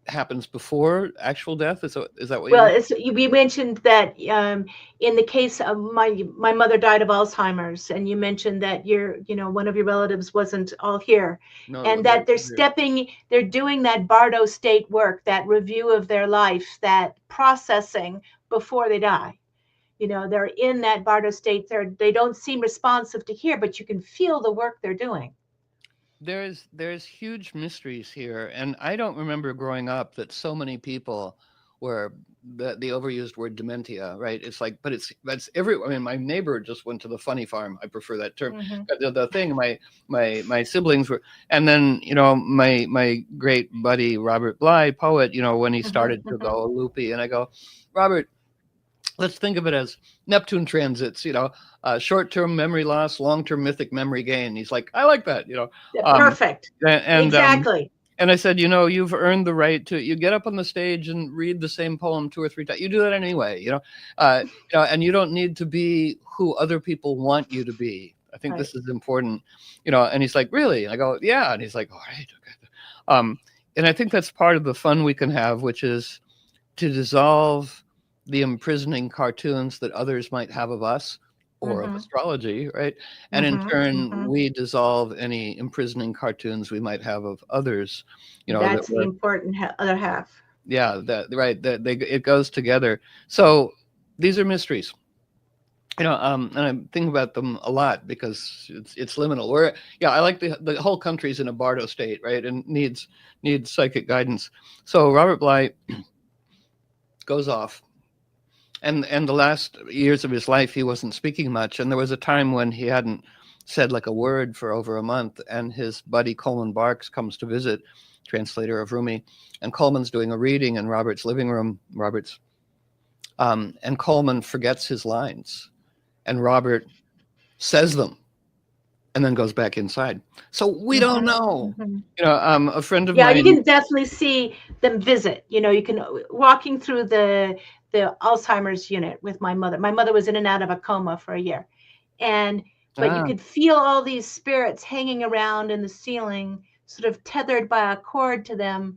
Speaker 2: happens before actual death. Is that what you
Speaker 1: Well,
Speaker 2: mean?
Speaker 1: we mentioned that in the case of my mother died of Alzheimer's, and you mentioned that one of your relatives wasn't all here,
Speaker 2: No,
Speaker 1: and that
Speaker 2: they're
Speaker 1: they're doing that Bardo state work, that review of their life, that processing before they die. They're in that Bardo state. They don't seem responsive to here, but you can feel the work they're doing.
Speaker 2: there's huge mysteries here, and I don't remember growing up that so many people were the overused word dementia, right? It's like, but that's every. I mean, my neighbor just went to the funny farm. I prefer that term.
Speaker 1: Hmm.
Speaker 2: But the thing, my siblings were, and then my great buddy Robert Bly, poet, when he
Speaker 1: Hmm.
Speaker 2: started to
Speaker 1: Hmm.
Speaker 2: go loopy, and I go, Robert, let's think of it as Neptune transits, short-term memory loss, long-term mythic memory gain. He's like, I like that, um,
Speaker 1: Perfect.
Speaker 2: and
Speaker 1: Exactly.
Speaker 2: and I said, you've earned the right to. You get up on the stage and read the same poem 2 or 3 times. You do that anyway, and you don't need to be who other people want you to be. I think
Speaker 1: Right.
Speaker 2: this is important, And he's like, really? I go, yeah. And he's like, all right, okay. Um, and I think that's part of the fun we can have, which is to dissolve the imprisoning cartoons that others might have of us or of
Speaker 1: Hmm.
Speaker 2: astrology, right? And in
Speaker 1: Hmm.
Speaker 2: turn,
Speaker 1: Hmm.
Speaker 2: we dissolve any imprisoning cartoons we might have of others, that
Speaker 1: That's the
Speaker 2: were,
Speaker 1: important other half.
Speaker 2: yeah, that right, that it goes together. So these are mysteries, and I think about them a lot because it's liminal. Yeah, I like the whole country's in a Bardo state, right, and needs psychic guidance. So Robert Bly goes off, and the last years of his life he wasn't speaking much, and there was a time when he hadn't said like a word for over a month, and his buddy Coleman Barks comes to visit, translator of Rumi, and Coleman's doing a reading in Robert's living room. And Coleman forgets his lines, and Robert says them and then goes back inside. So we don't
Speaker 1: Hmm.
Speaker 2: know.
Speaker 1: Hmm.
Speaker 2: A friend of
Speaker 1: Yeah, you
Speaker 2: mine.
Speaker 1: can definitely see them visit. You can walking through the Alzheimer's unit with my mother. My mother was in and out of a coma for a year, and but you
Speaker 2: Ah,
Speaker 1: could feel all these spirits hanging around in the ceiling, sort of tethered by a cord to them.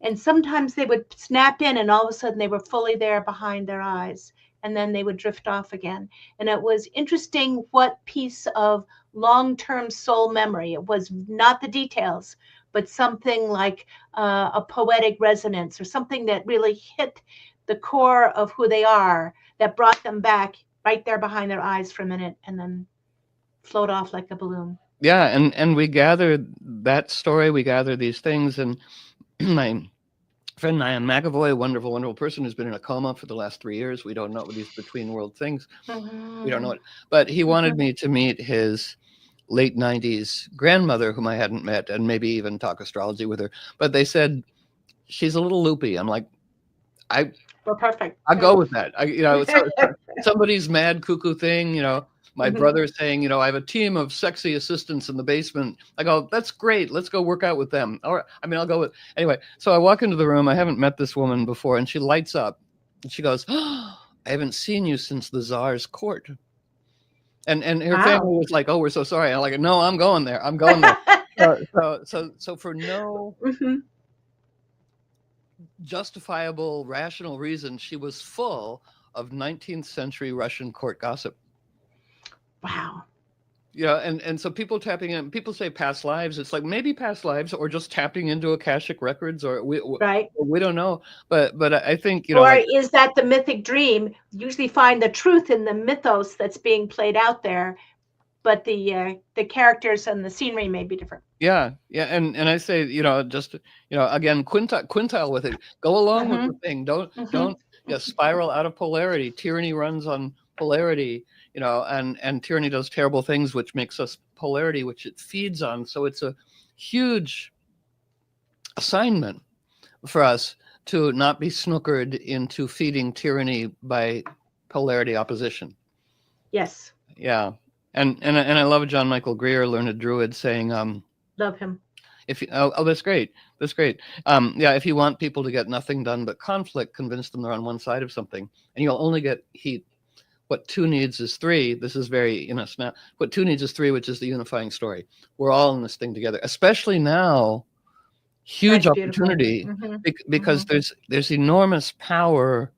Speaker 1: And sometimes they would snap in, and all of a sudden they were fully there behind their eyes, and then they would drift off again. And it was interesting what piece of long-term soul memory. It was not the details, but something like a poetic resonance or something that really hit the core of who they are, that brought them back right there behind their eyes for a minute and then float off like a balloon.
Speaker 2: yeah, and we gather that story. We gather these things, and my friend Nian McAvoy, a wonderful, wonderful person who's been in a coma for the last 3 years. We don't know what these between world things. We don't know
Speaker 1: Mm-hmm.
Speaker 2: it. But he wanted
Speaker 1: Mm-hmm.
Speaker 2: me to meet his late 90s grandmother, whom I hadn't met, and maybe even talk astrology with her. But they said she's a little loopy. I'm like, I
Speaker 1: Well, perfect.
Speaker 2: I
Speaker 1: Right.
Speaker 2: go with that. Somebody's mad cuckoo thing. My
Speaker 1: Mm-hmm.
Speaker 2: brother saying, I have a team of sexy assistants in the basement. I go, that's great. Let's go work out with them. Or, I mean, I'll go with anyway. So I walk into the room. I haven't met this woman before, and she lights up, and she goes, oh, I haven't seen you since the Tsar's court. And her
Speaker 1: Wow.
Speaker 2: family was like, oh, we're so sorry. I'm like, no, I'm going there. I'm going there. So for no
Speaker 1: Mm-hmm.
Speaker 2: justifiable, rational reason, she was full of 19th century Russian court gossip.
Speaker 1: Wow.
Speaker 2: Yeah, and so people tapping in, people say past lives. It's like maybe past lives, or just tapping into Akashic records, or
Speaker 1: Right.
Speaker 2: we don't know. But I think
Speaker 1: Or
Speaker 2: like
Speaker 1: is that the mythic dream? Usually find the truth in the mythos that's being played out there, but the characters and the scenery may be different.
Speaker 2: yeah, and I say just again quintile with it. Go along with
Speaker 1: Mm-hmm.
Speaker 2: the thing.
Speaker 1: Mm-hmm.
Speaker 2: Don't spiral out of polarity. Tyranny runs on polarity. And tyranny does terrible things, which makes us polarity, which it feeds on. So it's a huge assignment for us to not be snookered into feeding tyranny by polarity opposition.
Speaker 1: Yes.
Speaker 2: Yeah. And I love John Michael Greer, learned druid, saying,
Speaker 1: Love him.
Speaker 2: if you, oh, that's great. That's great. Yeah, if you want people to get nothing done but conflict, convince them they're on one side of something, and you'll only get heat. What two needs is three. This is very in us now. What two needs is three, which is the unifying story. We're all in this thing together, especially now. huge
Speaker 1: That's beautiful.
Speaker 2: opportunity
Speaker 1: Mm-hmm. Mm-hmm.
Speaker 2: because there's enormous power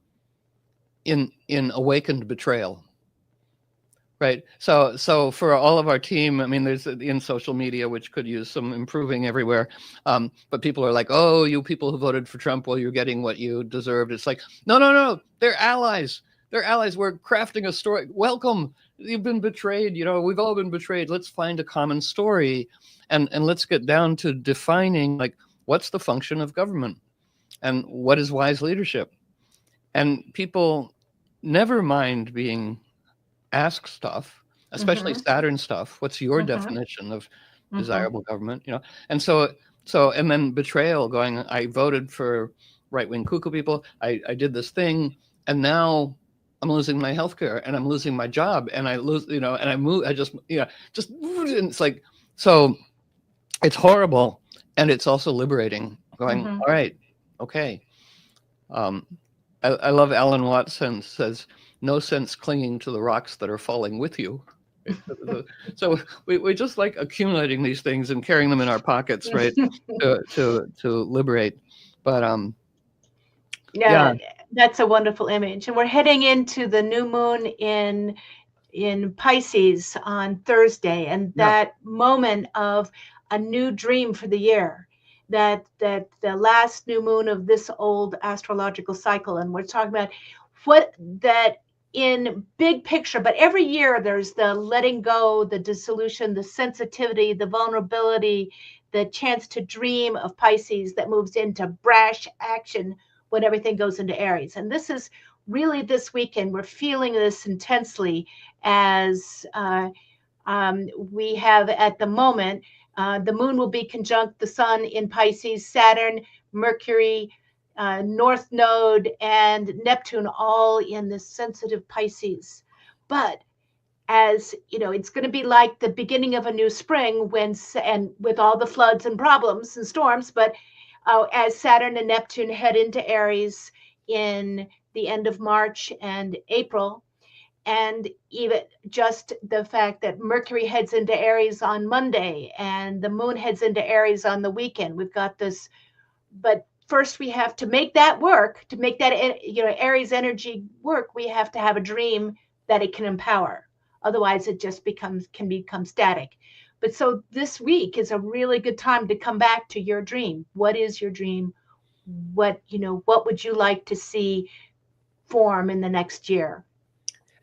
Speaker 2: in awakened betrayal. Right. So for all of our team, I mean, there's in social media, which could use some improving everywhere. But people are like, oh, you people who voted for Trump, well, you're getting what you deserved. It's like, no, no, no. They're allies. They're allies. We're crafting a story. Welcome. You've been betrayed. You know, we've all been betrayed. Let's find a common story and let's get down to defining like what's the function of government and what is wise leadership. And people never mind being ask stuff, especially
Speaker 1: Mm-hmm.
Speaker 2: Saturn stuff. What's your
Speaker 1: Mm-hmm.
Speaker 2: definition of
Speaker 1: Mm-hmm.
Speaker 2: desirable government? You know, and so and then betrayal. Going, I voted for right wing cuckoo people. I did this thing, and now I'm losing my health care, and I'm losing my job, and I lose, you know, and I move. I just, you know, just and it's like so. It's horrible, and it's also liberating. Going,
Speaker 1: Mm-hmm.
Speaker 2: all right, okay. Um, I love Alan Watson says, no sense clinging to the rocks that are falling with you. So we just like accumulating these things and carrying them in our pockets, right? To liberate. But
Speaker 1: Yeah,
Speaker 2: yeah,
Speaker 1: that's a wonderful image. And we're heading into the new moon in Pisces on Thursday, and
Speaker 2: yeah.
Speaker 1: that moment of a new dream for the year, that the last new moon of this old astrological cycle, and we're talking about what that in big picture, but every year there's the letting go, the dissolution, the sensitivity, the vulnerability, the chance to dream of Pisces that moves into brash action when everything goes into Aries. And this is really this weekend, we're feeling this intensely as we have at the moment. The moon will be conjunct the sun in Pisces, Saturn, Mercury, North Node, and Neptune all in this sensitive Pisces. But as you know, it's going to be like the beginning of a new spring when, and with all the floods and problems and storms, but as Saturn and Neptune head into Aries in the end of March and April, and even just the fact that Mercury heads into Aries on Monday and the moon heads into Aries on the weekend. We've got this, but first we have to make that work, to make that, Aries energy work. We have to have a dream that it can empower. Otherwise, it just can become static. But so this week is a really good time to come back to your dream. What is your dream? What would you like to see form in the next year?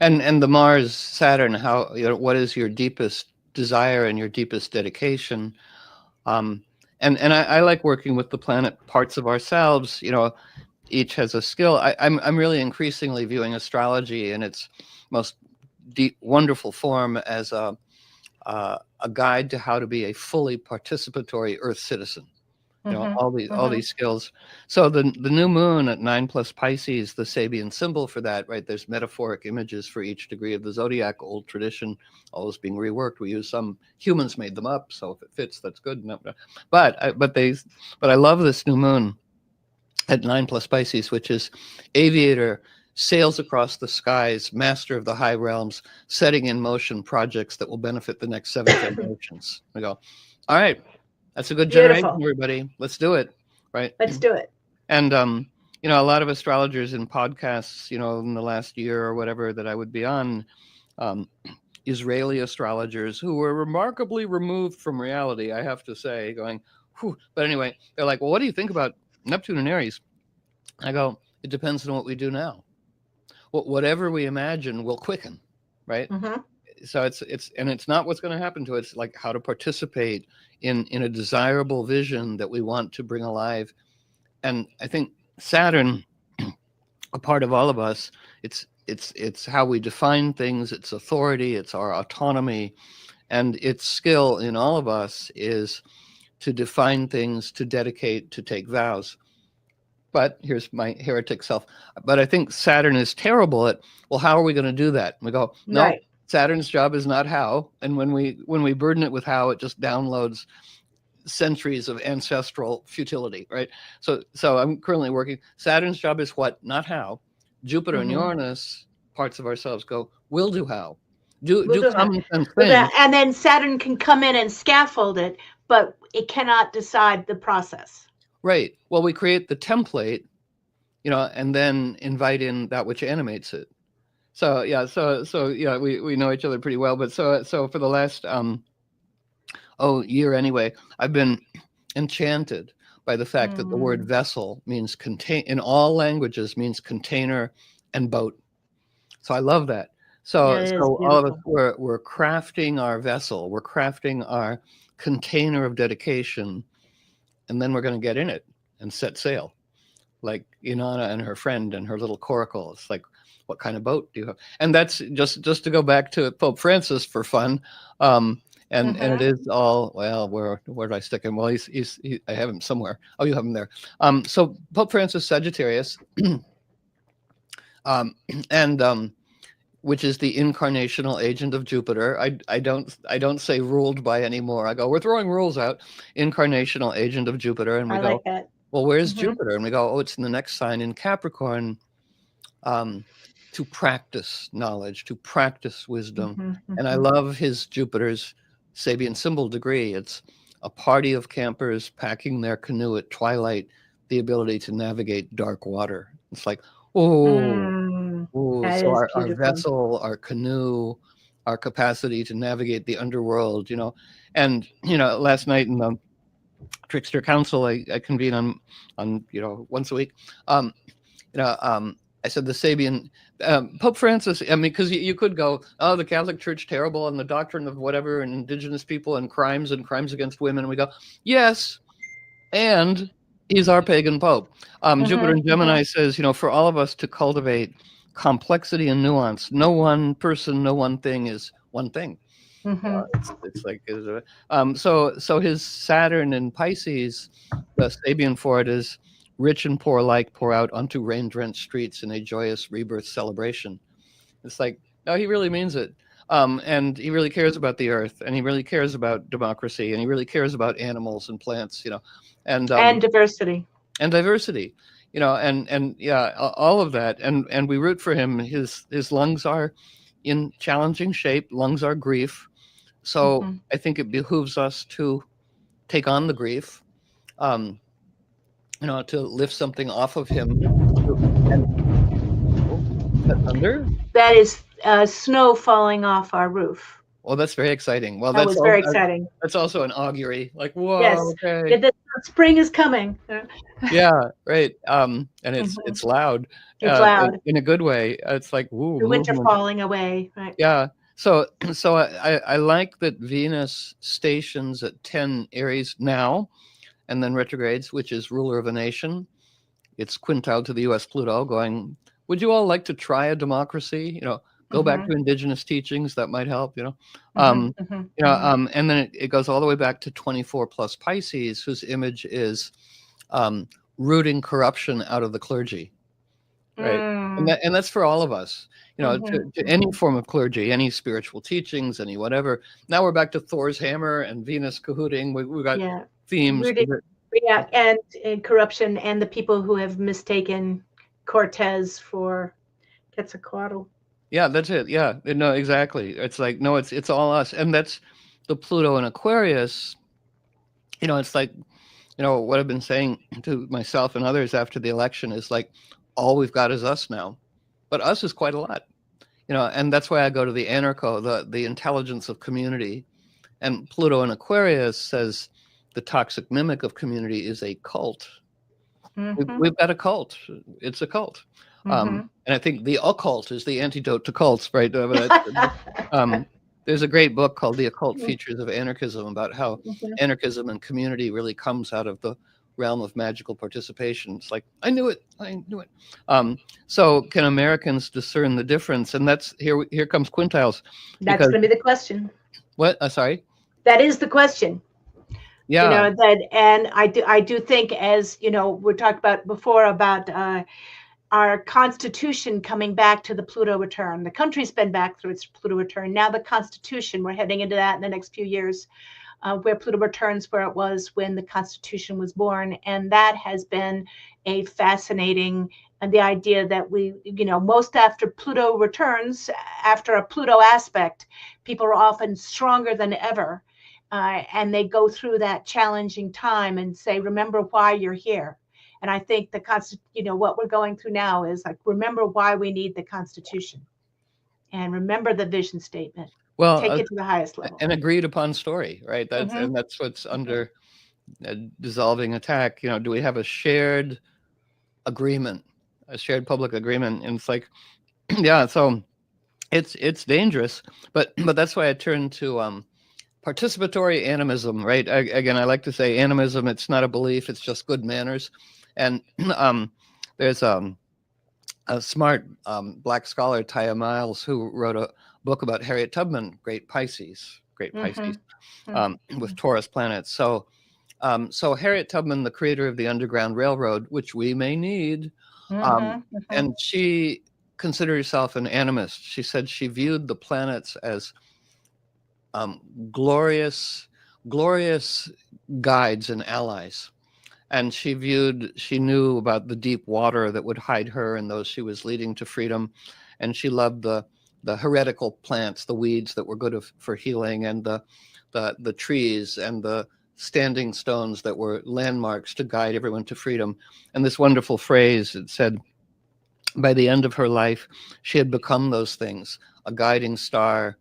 Speaker 2: And the Mars Saturn, how what is your deepest desire and your deepest dedication? Um, and I like working with the planet parts of ourselves. You know, each has a skill. I'm really increasingly viewing astrology in its most deep, wonderful form as a guide to how to be a fully participatory Earth citizen. You know,
Speaker 1: Mm-hmm.
Speaker 2: all
Speaker 1: Mm-hmm.
Speaker 2: these skills. So the new moon at 9 plus Pisces, the Sabian symbol for that, right? There's metaphoric images for each degree of the zodiac, old tradition, always being reworked. We use some humans made them up, so if it fits, that's good. No, no. But I love this new moon at 9 plus Pisces, which is aviator, sails across the skies, master of the high realms, setting in motion projects that will benefit the next 7 generations. We go, all right, that's a good generation,
Speaker 1: Beautiful.
Speaker 2: everybody. Let's do it. Right.
Speaker 1: Let's do it.
Speaker 2: And, a lot of astrologers in podcasts, in the last year or whatever that I would be on, um, Israeli astrologers who were remarkably removed from reality, I have to say, going, whew. But anyway, they're like, well, what do you think about Neptune and Aries? I go, it depends on what we do now. Whatever we imagine will quicken, right?
Speaker 1: Mm-hmm.
Speaker 2: So it's not what's going to happen to it. It's like how to participate in a desirable vision that we want to bring alive. And I think Saturn, a part of all of us, it's how we define things, it's authority, it's our autonomy, and its skill in all of us is to define things, to dedicate, to take vows. But here's my heretic self. But I think Saturn is terrible at, well, how are we going to do that? And we go, no,
Speaker 1: Right.
Speaker 2: Saturn's job is not how. And when we burden it with how, it just downloads centuries of ancestral futility, right? So I'm currently working. Saturn's job is what, not how. Jupiter and
Speaker 1: Mm-hmm.
Speaker 2: Uranus, parts of ourselves go, we'll do how. Do
Speaker 1: We'll
Speaker 2: do
Speaker 1: do that.
Speaker 2: common sense
Speaker 1: We'll do
Speaker 2: things.
Speaker 1: that. And then Saturn can come in and scaffold it, but it cannot decide the process.
Speaker 2: Right. Well, we create the template, and then invite in that which animates it. So yeah, yeah, we know each other pretty well. But so for the last year anyway, I've been enchanted by the fact that the word
Speaker 1: Mm,
Speaker 2: vessel means contain in all languages, means container and boat. So I love that.
Speaker 1: that is
Speaker 2: So all of us,
Speaker 1: beautiful.
Speaker 2: we're crafting our vessel, we're crafting our container of dedication, and then we're going to get in it and set sail. Like Inanna and her friend and her little coracle. It's like, what kind of boat do you have? And that's just to go back to Pope Francis for fun. And it
Speaker 1: Mm-hmm.
Speaker 2: is all, well, where do I stick him? Well, I have him somewhere. Oh, you have him there. So Pope Francis Sagittarius, um, and which is the incarnational agent of Jupiter. I don't say ruled by anymore. I go, we're throwing rules out. Incarnational agent of Jupiter, and we
Speaker 1: I
Speaker 2: go,
Speaker 1: like that.
Speaker 2: well, where's
Speaker 1: Mm-hmm.
Speaker 2: Jupiter? And we go, oh, it's in the next sign in Capricorn. um, to practice knowledge, to practice wisdom.
Speaker 1: Mm-hmm.
Speaker 2: And I
Speaker 1: Mm-hmm.
Speaker 2: love his Jupiter's Sabian symbol degree. It's a party of campers packing their canoe at twilight, the ability to navigate dark water. It's like, oh,
Speaker 1: Mm,
Speaker 2: oh.
Speaker 1: that
Speaker 2: So
Speaker 1: is
Speaker 2: our
Speaker 1: beautiful.
Speaker 2: vessel, our canoe, our capacity to navigate the underworld, And, last night in the Trickster Council, I convene on, once a week. Um, you know, I said the Sabian Pope Francis. I mean, because you could go, oh, the Catholic Church terrible, and the doctrine of whatever, and indigenous people, and crimes against women. And we go, yes, and he's our pagan Pope. Jupiter
Speaker 1: Mm-hmm.
Speaker 2: and
Speaker 1: Mm-hmm.
Speaker 2: Gemini says, for all of us to cultivate complexity and nuance. No one person, no one thing is one thing.
Speaker 1: Mm-hmm.
Speaker 2: It's like so his Saturn in Pisces, the Sabian for it is rich and poor alike pour out onto rain-drenched streets in a joyous rebirth celebration. It's like, no, he really means it. And he really cares about the earth, and he really cares about democracy, and he really cares about animals and plants, and
Speaker 1: And diversity.
Speaker 2: diversity, and yeah, all of that, and we root for him. His lungs are in challenging shape. Lungs are grief, so
Speaker 1: Mm-hmm.
Speaker 2: I think it behooves us to take on the grief, um, to lift something off of him. And oh, is that thunder?
Speaker 1: That is snow falling off our roof.
Speaker 2: Well, that's very exciting. Well,
Speaker 1: That was very exciting.
Speaker 2: that's also an augury. Like,
Speaker 1: Yes,
Speaker 2: whoa,
Speaker 1: yeah,
Speaker 2: okay,
Speaker 1: the spring is coming.
Speaker 2: yeah, right. And
Speaker 1: Mhm.
Speaker 2: it's loud,
Speaker 1: It's loud.
Speaker 2: in a good way. It's like, woo,
Speaker 1: The winter
Speaker 2: movement.
Speaker 1: falling away. Right.
Speaker 2: Yeah. So so I like that Venus stations at 10 Aries now, and then retrogrades, which is ruler of a nation. It's quintile to the U.S. Pluto, going, would you all like to try a democracy? Go back
Speaker 1: Mm-hmm.
Speaker 2: to indigenous teachings. That might help.
Speaker 1: Mm-hmm. Mm-hmm. Mm-hmm.
Speaker 2: And then it goes all the way back to 24 plus Pisces, whose image is rooting corruption out of the clergy, right?
Speaker 1: Mm.
Speaker 2: And that's for all of us.
Speaker 1: Mm-hmm.
Speaker 2: To any
Speaker 1: Mm-hmm.
Speaker 2: form of clergy, any spiritual teachings, any whatever. Now we're back to Thor's hammer and Venus cahooting. We've got
Speaker 1: Yeah.
Speaker 2: themes.
Speaker 1: Rooted, yeah, and corruption and the people who have mistaken Cortez for Quetzalcoatl.
Speaker 2: Yeah, that's it. Yeah, no, exactly. It's like, no, it's all us, and that's the Pluto and Aquarius. It's like, what I've been saying to myself and others after the election is like, all we've got is us now, but us is quite a lot. And that's why I go to the anarcho, the intelligence of community, and Pluto and Aquarius says the toxic mimic of community is a cult.
Speaker 1: Mm-hmm.
Speaker 2: We've got a cult. It's a cult.
Speaker 1: Mm-hmm.
Speaker 2: And I think the occult is the antidote to cults, right? Um, there's a great book called The Occult Features of Anarchism about how
Speaker 1: Mhm.
Speaker 2: anarchism and community really comes out of the realm of magical participation. It's like, I knew it. So can Americans discern the difference? And that's here comes quintiles.
Speaker 1: That's
Speaker 2: Because
Speaker 1: going to be the question.
Speaker 2: what? Sorry.
Speaker 1: That is the question.
Speaker 2: Yeah.
Speaker 1: That, and I do think, as we talked about before about our Constitution coming back to the Pluto return. The country's been back through its Pluto return. Now the Constitution, we're heading into that in the next few years, where Pluto returns where it was when the Constitution was born. And that has been a fascinating, and the idea that most after Pluto returns, after a Pluto aspect, people are often stronger than ever. and they go through that challenging time and say, remember why you're here. And I think what we're going through now is like, remember why we need the Constitution, and remember the vision statement.
Speaker 2: Well,
Speaker 1: Take it to the highest level.
Speaker 2: an agreed upon story, right?
Speaker 1: Mm-hmm.
Speaker 2: That's what's under dissolving attack. Do we have a shared agreement, a shared public agreement? And it's like, yeah, so it's dangerous, but that's why I turn to participatory animism, right? Again, I like to say animism. It's not a belief; it's just good manners. And there's a smart black scholar, Taya Miles, who wrote a book about Harriet Tubman, great Pisces,
Speaker 1: Mm-hmm.
Speaker 2: with Taurus planets. So Harriet Tubman, the creator of the Underground Railroad, which we may need,
Speaker 1: Mm-hmm. Mm-hmm.
Speaker 2: and she considered herself an animist. She said she viewed the planets as glorious, glorious guides and allies. And she knew about the deep water that would hide her and those she was leading to freedom. And she loved the heretical plants, the weeds that were good for healing, and the trees and the standing stones that were landmarks to guide everyone to freedom. And this wonderful phrase, it said, by the end of her life, she had become those things: a guiding star,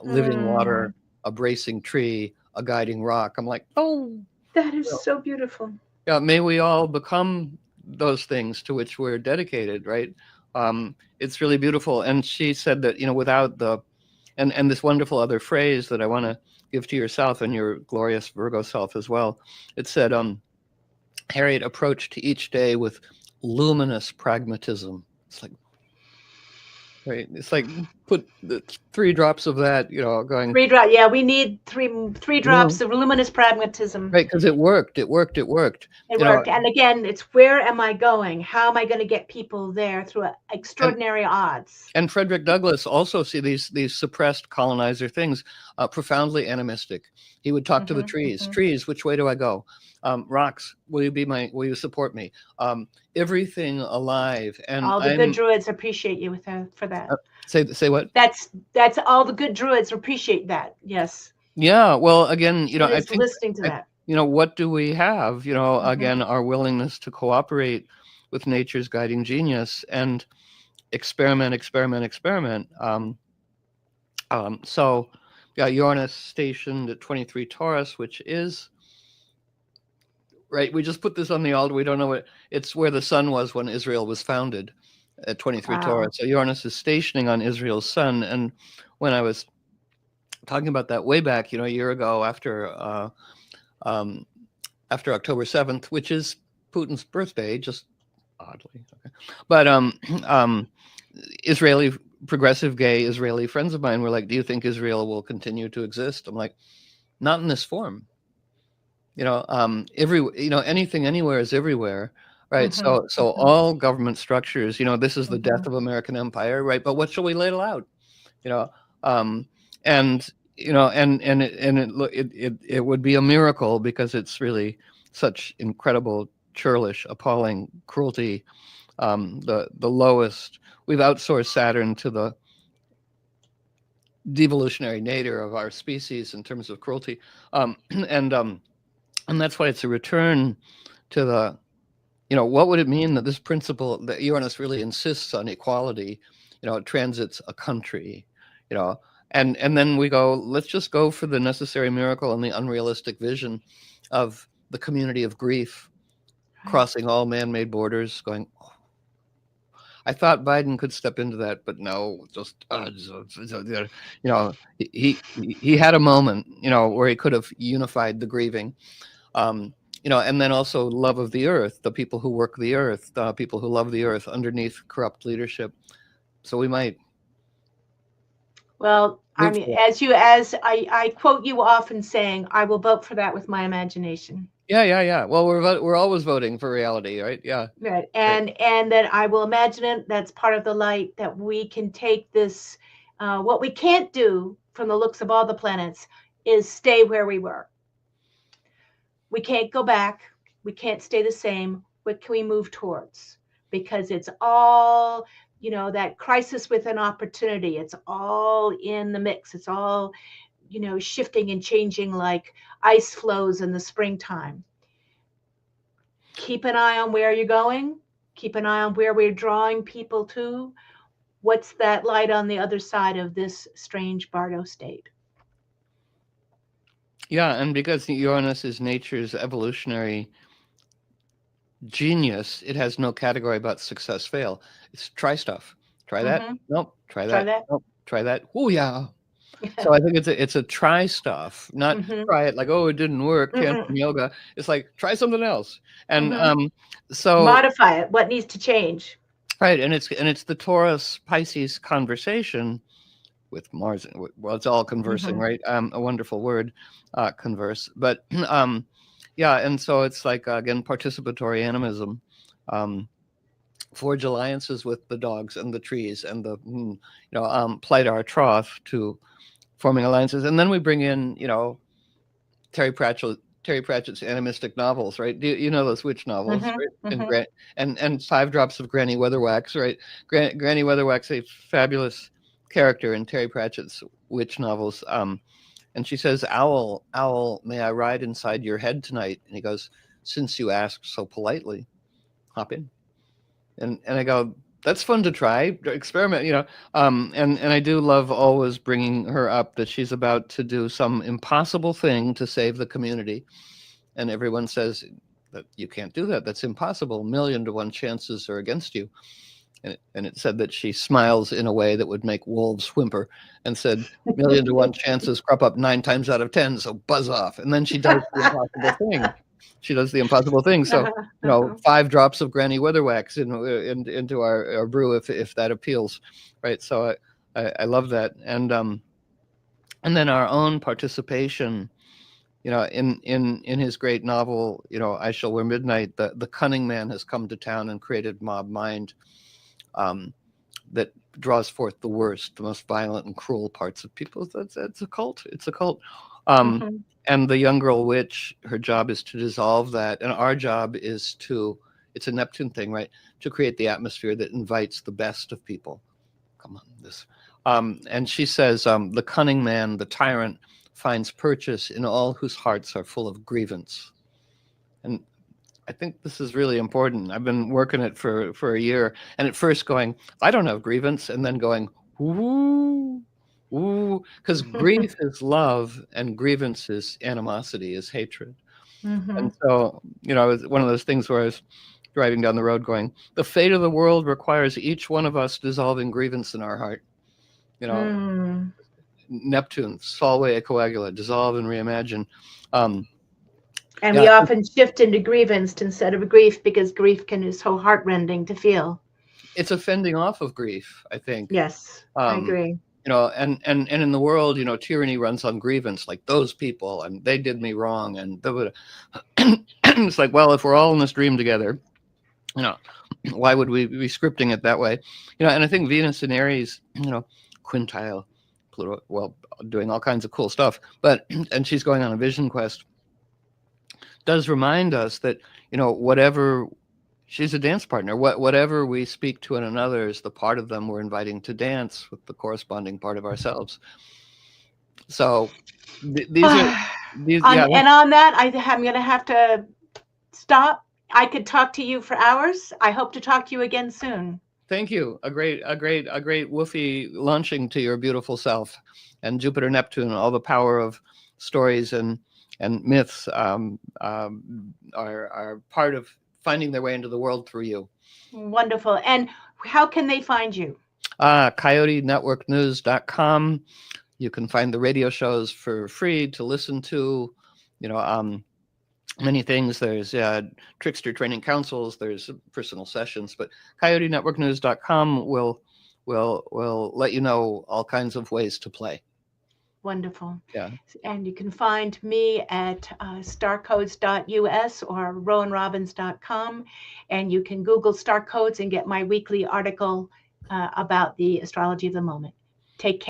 Speaker 2: living water, a bracing tree, a guiding rock. I'm like, oh,
Speaker 1: That is so beautiful.
Speaker 2: yeah, may we all become those things to which we're dedicated, right? It's really beautiful. And she said that, without and this wonderful other phrase that I want to give to yourself and your glorious Virgo self as well. It said, Harriet approached each day with luminous pragmatism. It's like, right. It's like put the 3 drops of that, going,
Speaker 1: 3 drop. Yeah, we need three
Speaker 2: yeah,
Speaker 1: drops of luminous pragmatism.
Speaker 2: right. Because it worked. It worked. It worked.
Speaker 1: It worked. And again, it's where am I going? How am I going to get people there through
Speaker 2: And
Speaker 1: extraordinary odds?
Speaker 2: And Frederick Douglass also see these suppressed colonizer things, profoundly animistic. He would talk to the
Speaker 1: Mm-hmm.
Speaker 2: trees.
Speaker 1: Mm-hmm.
Speaker 2: Trees, which way do I go? Rocks, will you support me? Everything alive. And
Speaker 1: All the good druids appreciate you for that.
Speaker 2: Say what?
Speaker 1: That's all the good druids appreciate that. Yes.
Speaker 2: Yeah. Well, again,
Speaker 1: And
Speaker 2: I
Speaker 1: it's
Speaker 2: think,
Speaker 1: listening to
Speaker 2: I,
Speaker 1: that.
Speaker 2: what do we have?
Speaker 1: Mm-hmm.
Speaker 2: Again, our willingness to cooperate with nature's guiding genius and experiment, experiment, experiment. So, yeah, Uranus stationed at 23 Taurus, which is right. We just put this on the altar. We don't know it's where the sun was when Israel was founded at 23
Speaker 1: Wow.
Speaker 2: Taurus. So Uranus is stationing on Israel's sun. And when I was talking about that way back, a year ago after October 7th, which is Putin's birthday, just oddly. Okay. But Israeli progressive gay Israeli friends of mine were like, "Do you think Israel will continue to exist?" I'm like, "Not in this form. Anything anywhere is everywhere, right?
Speaker 1: Mm-hmm.
Speaker 2: So
Speaker 1: Mm-hmm.
Speaker 2: all government structures, this is the
Speaker 1: Mm-hmm.
Speaker 2: death of American empire, right? But what shall we ladle out? You know, um, and it would be a miracle because it's really such incredible, churlish, appalling cruelty. The lowest. We've outsourced Saturn to the devolutionary nadir of our species in terms of cruelty, and that's why it's a return to the. What would it mean that this principle that Uranus really insists on equality? It transits a country. And then we go. Let's just go for the necessary miracle and the unrealistic vision of the community of grief
Speaker 1: Right.
Speaker 2: crossing all man-made borders, going. I thought Biden could step into that, but no, he had a moment, where he could have unified the grieving, and then also love of the earth, the people who work the earth, people who love the earth underneath corrupt leadership. So we might
Speaker 1: Well, I
Speaker 2: root
Speaker 1: mean,
Speaker 2: for it.
Speaker 1: as I quote you often saying, I will vote for that with my imagination.
Speaker 2: Yeah. Well, we're always voting for reality, right? Yeah,
Speaker 1: Right.
Speaker 2: right.
Speaker 1: And that I will imagine it. That's part of the light that we can take this. What we can't do from the looks of all the planets is stay where we were. We can't go back. We can't stay the same. What can we move towards? Because it's all, that crisis with an opportunity. It's all in the mix. It's all shifting and changing like ice flows in the springtime. Keep an eye on where you're going. Keep an eye on where we're drawing people to. What's that light on the other side of this strange Bardo state?
Speaker 2: Yeah, and because Uranus is nature's evolutionary genius, it has no category about success fail. It's try stuff. Try that.
Speaker 1: Mm-hmm.
Speaker 2: Nope. Try
Speaker 1: Try
Speaker 2: that.
Speaker 1: that.
Speaker 2: Nope. Try that. Oh yeah. So I think it's a try stuff, not
Speaker 1: Mm-hmm.
Speaker 2: try it like, oh, it didn't work, cancel
Speaker 1: Mm-mm.
Speaker 2: yoga. It's like try something else. And
Speaker 1: Mm-hmm.
Speaker 2: so
Speaker 1: Modify it. What needs to change?
Speaker 2: right, and it's the Taurus Pisces conversation with Mars. Well, it's all conversing,
Speaker 1: Mm-hmm.
Speaker 2: right? A wonderful word, converse. But yeah, and so it's like again participatory animism. Um, Forge alliances with the dogs and the trees and the plight our troth to forming alliances, and then we bring in Terry Pratchett. Terry Pratchett's animistic novels, right? You know those witch novels, right?
Speaker 1: Mm-hmm.
Speaker 2: And
Speaker 1: Mm-hmm.
Speaker 2: and Five Drops of Granny Weatherwax, right? Granny Weatherwax, a fabulous character in Terry Pratchett's witch novels. And she says, "Owl, owl, may I ride inside your head tonight?" And he goes, "Since you ask so politely, hop in." And I go, that's fun to try, experiment, and I do love always bringing her up that she's about to do some impossible thing to save the community, and everyone says that you can't do that. That's impossible. 1,000,000 to 1 chances are against you. And it said that she smiles in a way that would make wolves whimper, and said 1,000,000 to 1 chances crop up 9 times out of 10. So buzz off. And then she does the impossible thing. She does the impossible thing. So,
Speaker 1: Uh-huh. Uh-huh.
Speaker 2: 5 drops of Granny Weatherwax into our brew if that appeals, right? So I love that, and then our own participation, in his great novel, I Shall Wear Midnight. The cunning man has come to town and created mob mind, that draws forth the worst, the most violent and cruel parts of people. That's a cult. It's a cult. Um,
Speaker 1: Mm-hmm.
Speaker 2: and the young girl witch, her job is to dissolve that, and our job is it's a Neptune thing, right? To create the atmosphere that invites the best of people. Come on, this. And she says, the cunning man, the tyrant, finds purchase in all whose hearts are full of grievance. And I think this is really important. I've been working it for a year, and at first going, I don't have grievance, and then going, ooh, ooh, because grief is love, and grievance is animosity, is hatred.
Speaker 1: Mm-hmm.
Speaker 2: And so, it was one of those things where I was driving down the road going, the fate of the world requires each one of us dissolving grievance in our heart. You know,
Speaker 1: Mm.
Speaker 2: Neptune, solve coagula, dissolve and reimagine. Um,
Speaker 1: And
Speaker 2: yeah,
Speaker 1: we often shift into grievance instead of grief because grief can is so heartrending to feel.
Speaker 2: it's a fending off of grief, I think.
Speaker 1: Yes, I
Speaker 2: Um,
Speaker 1: agree.
Speaker 2: and in the world, tyranny runs on grievance, like those people, and they did me wrong, and it's like, well, if we're all in this dream together, you know, why would we be scripting it that way? And I think Venus and Aries, quintile, Pluto, well, doing all kinds of cool stuff, but and she's going on a vision quest, does remind us that whatever, she's a dance partner. Whatever we speak to in another is the part of them we're inviting to dance with the corresponding part of ourselves. So these are these. Yeah.
Speaker 1: And on that, I'm going to have to stop. I could talk to you for hours. I hope to talk to you again soon.
Speaker 2: Thank you. A great woofy launching to your beautiful self, and Jupiter Neptune, all the power of stories and myths are part of finding their way into the world through you.
Speaker 1: Wonderful. And how can they find you?
Speaker 2: CoyoteNetworkNews.com. You can find the radio shows for free to listen to. Many things. There's Trickster Training Councils. There's personal sessions. But CoyoteNetworkNews.com will let you know all kinds of ways to play.
Speaker 1: Wonderful.
Speaker 2: Yeah.
Speaker 1: And you can find me at starcodes.us or Roan.Robbins.com. And you can Google Starcodes and get my weekly article about the astrology of the moment. Take care.